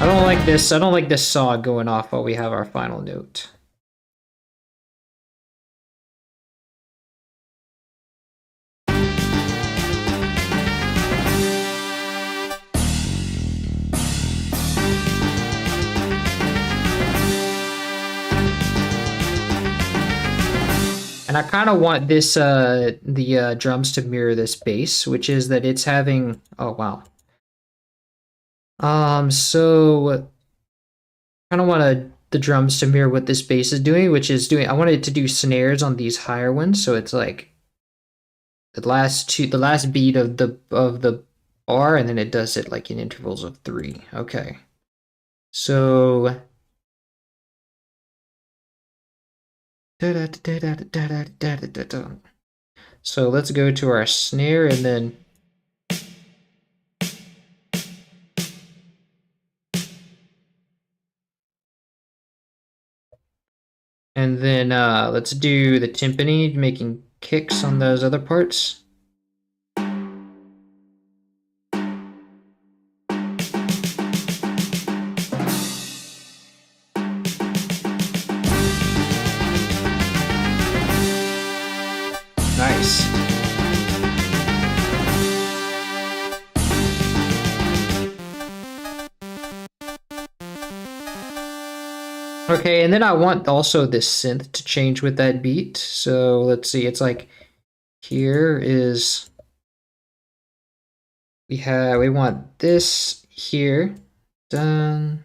I don't like this. I don't like this saw going off while we have our final note. And I kind of want this, the drums to mirror this bass, which is that it's having, oh wow. So kind of want the drums to mirror what this bass is doing, which is doing, I want it to do snares on these higher ones, so it's like the last beat of the bar, and then it does it like in intervals of 3. Okay. So so let's go to our snare, and then let's do the timpani, making kicks on those other parts. Nice. Okay, and then I want also this synth to change with that beat. So let's see, it's like here is we want this here. Done.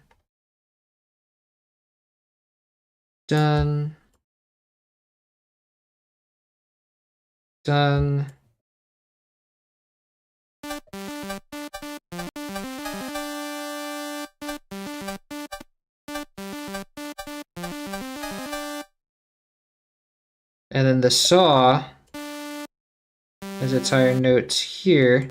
Done. Done. And then the saw has its higher notes here.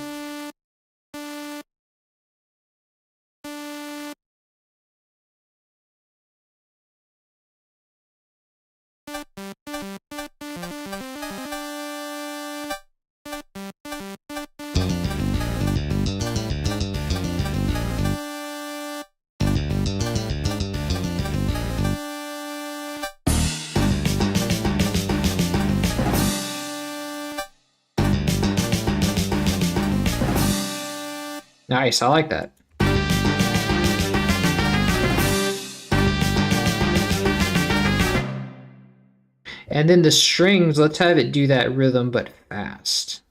Nice, I like that. And then the strings, let's have it do that rhythm, but fast.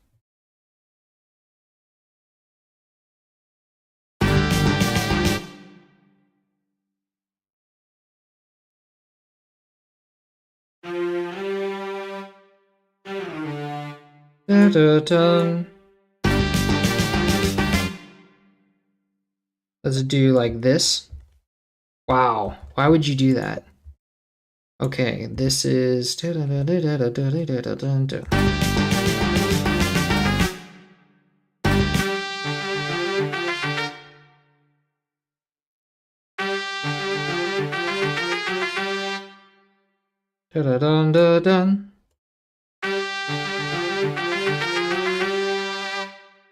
Da, da, da. Let's do like this. Wow, why would you do that? Okay, this is... Dun.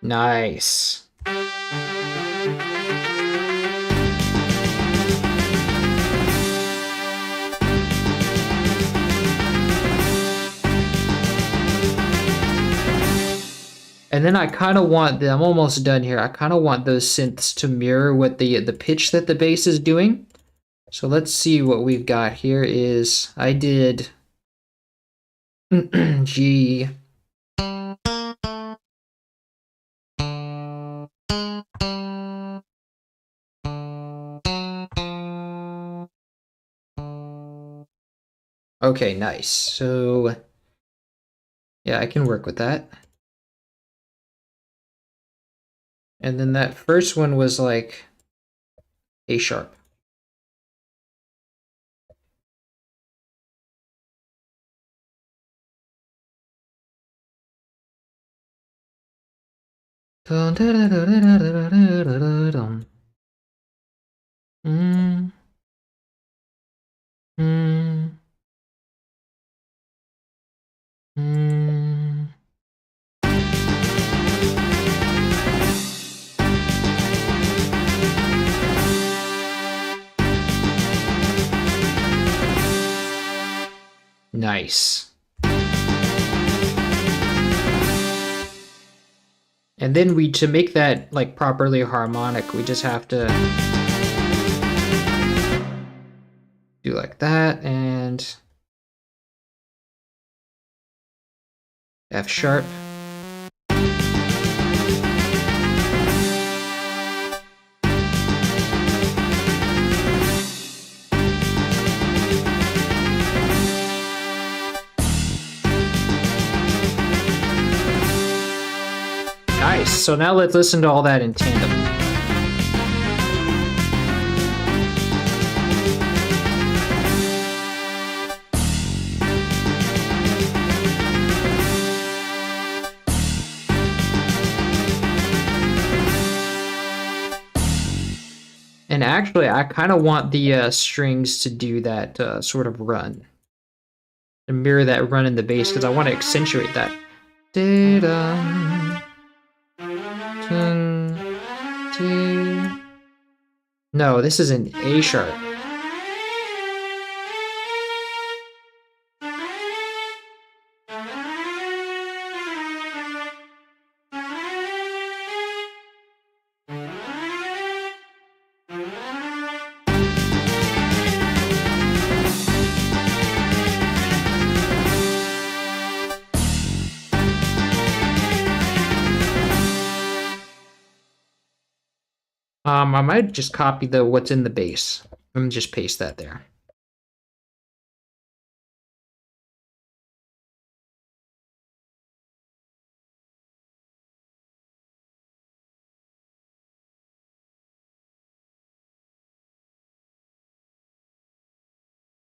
Nice. And then I kind of want I'm almost done here. I kind of want those synths to mirror what the pitch that the bass is doing. So let's see what we've got here is I did G. Okay, nice. So yeah, I can work with that. And then that first one was like A sharp. Dun, dun, dun, dun, dun, dun, dun, dun. Mm. Mm. Mm. Nice. And then to make that like properly harmonic, we just have to do like that and F sharp. Nice. So now let's listen to all that in tandem. And actually, I kind of want the strings to do that sort of run. To mirror that run in the bass, because I want to accentuate that. No, this is an A sharp. I might just copy what's in the bass and just paste that there.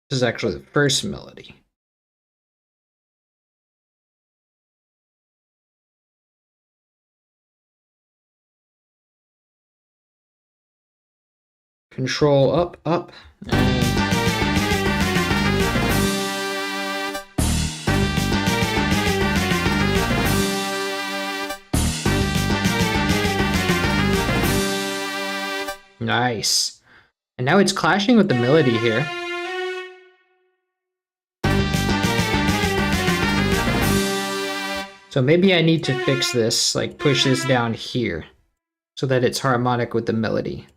This is actually the first melody. Control up, up. Nice. And now it's clashing with the melody here. So maybe I need to fix this, like push this down here so that it's harmonic with the melody.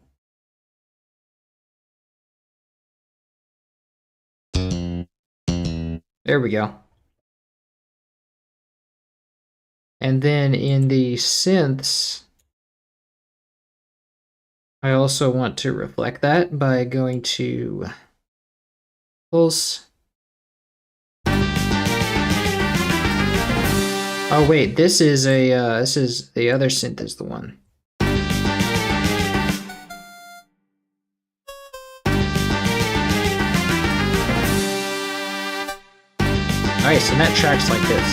There we go. And then in the synths, I also want to reflect that by going to pulse. Oh wait, this is the other synth is the one. Nice, and that track's like this.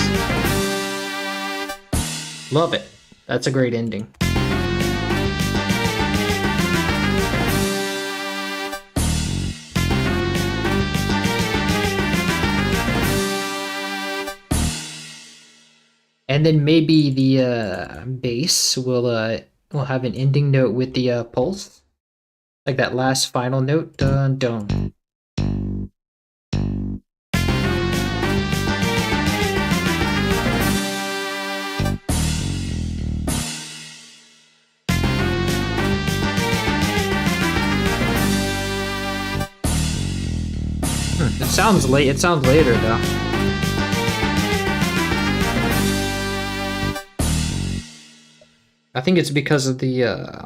Love it. That's a great ending. And then maybe the bass will have an ending note with the pulse, like that last final note. Dun dun. It sounds late. It sounds later though. I think it's because of the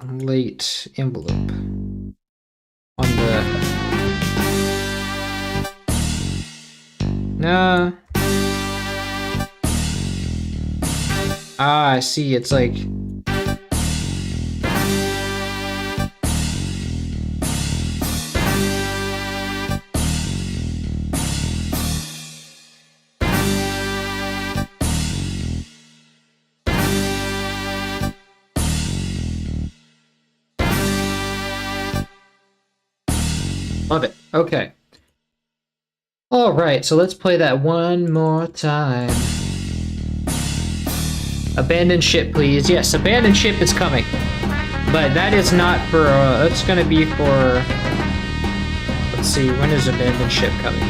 late envelope on the. Nah. Ah, I see. It's like. Love it. Okay. All right, so let's play that one more time. Abandon ship, please. Yes, abandon ship is coming. But that is not for, that's gonna be for, let's see, when is abandon ship coming?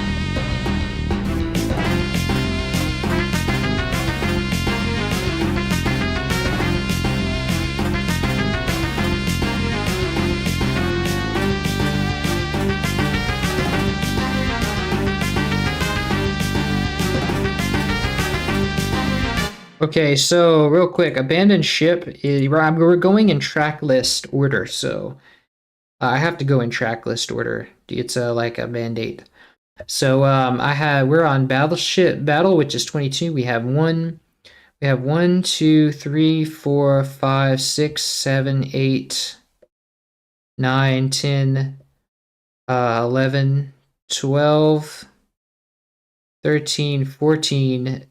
Okay, so real quick, abandoned ship is we're going in track list order, so I have to go in track list order. It's like a mandate. So we're on battleship battle, which is 22. We have 1, 2, 3, 4, 5, 6, 7, 8, 9, 10, 11, 12, 13, 14.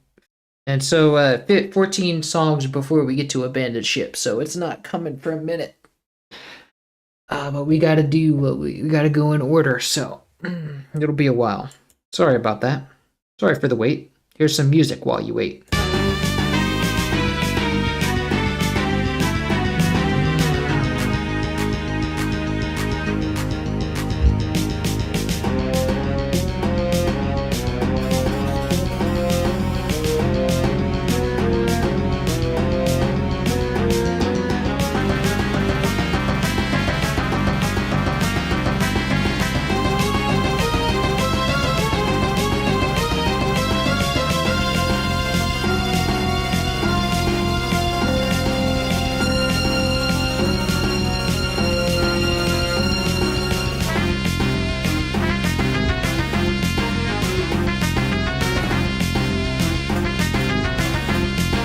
And so 14 songs before we get to Abandoned Ship, so it's not coming for a minute. But we gotta do what we gotta go in order, so it'll be a while. Sorry about that. Sorry for the wait. Here's some music while you wait.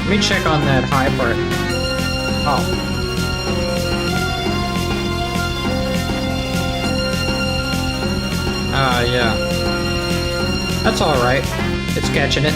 Let me check on that high part. Oh. Yeah. That's alright. It's catching it.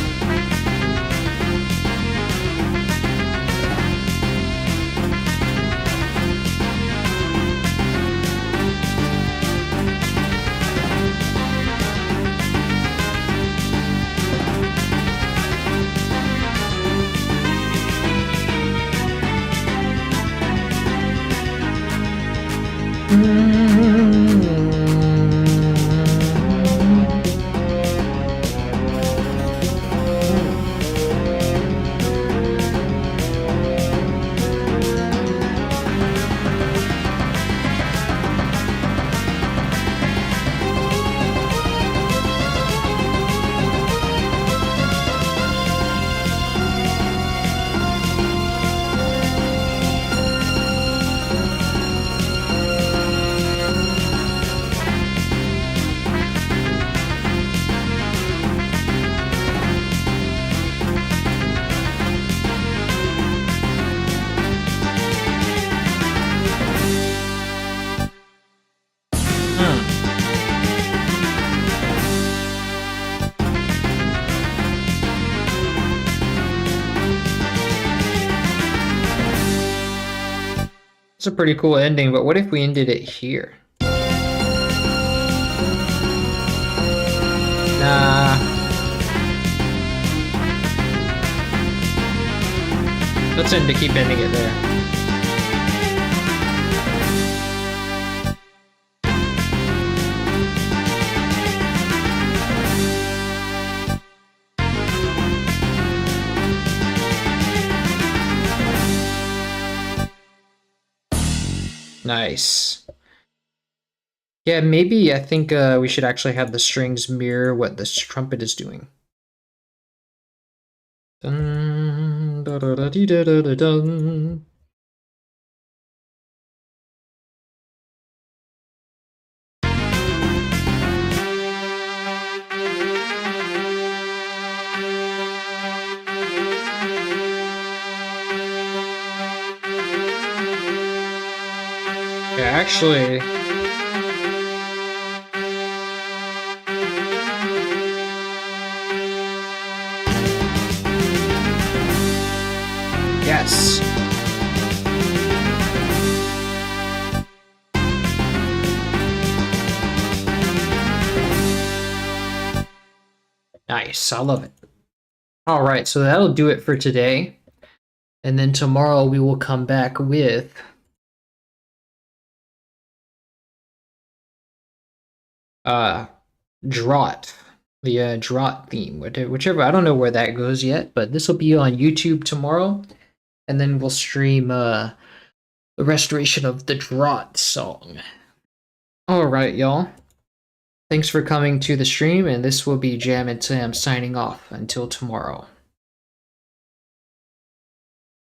It's a pretty cool ending, but what if we ended it here? Nah. Let's end to keep ending it there. Nice. Yeah, maybe I think we should actually have the strings mirror what this trumpet is doing. Dun, da, da, da, dee, da, da, da, dun. Yeah, actually, yes. Nice, I love it. All right, so that'll do it for today. And then tomorrow we will come back with Drought, the Drought theme, whichever. I don't know where that goes yet, but this will be on YouTube tomorrow, and then we'll stream the restoration of the Drought song. All right, y'all. Thanks for coming to the stream, and this will be Jam and Sam signing off until tomorrow.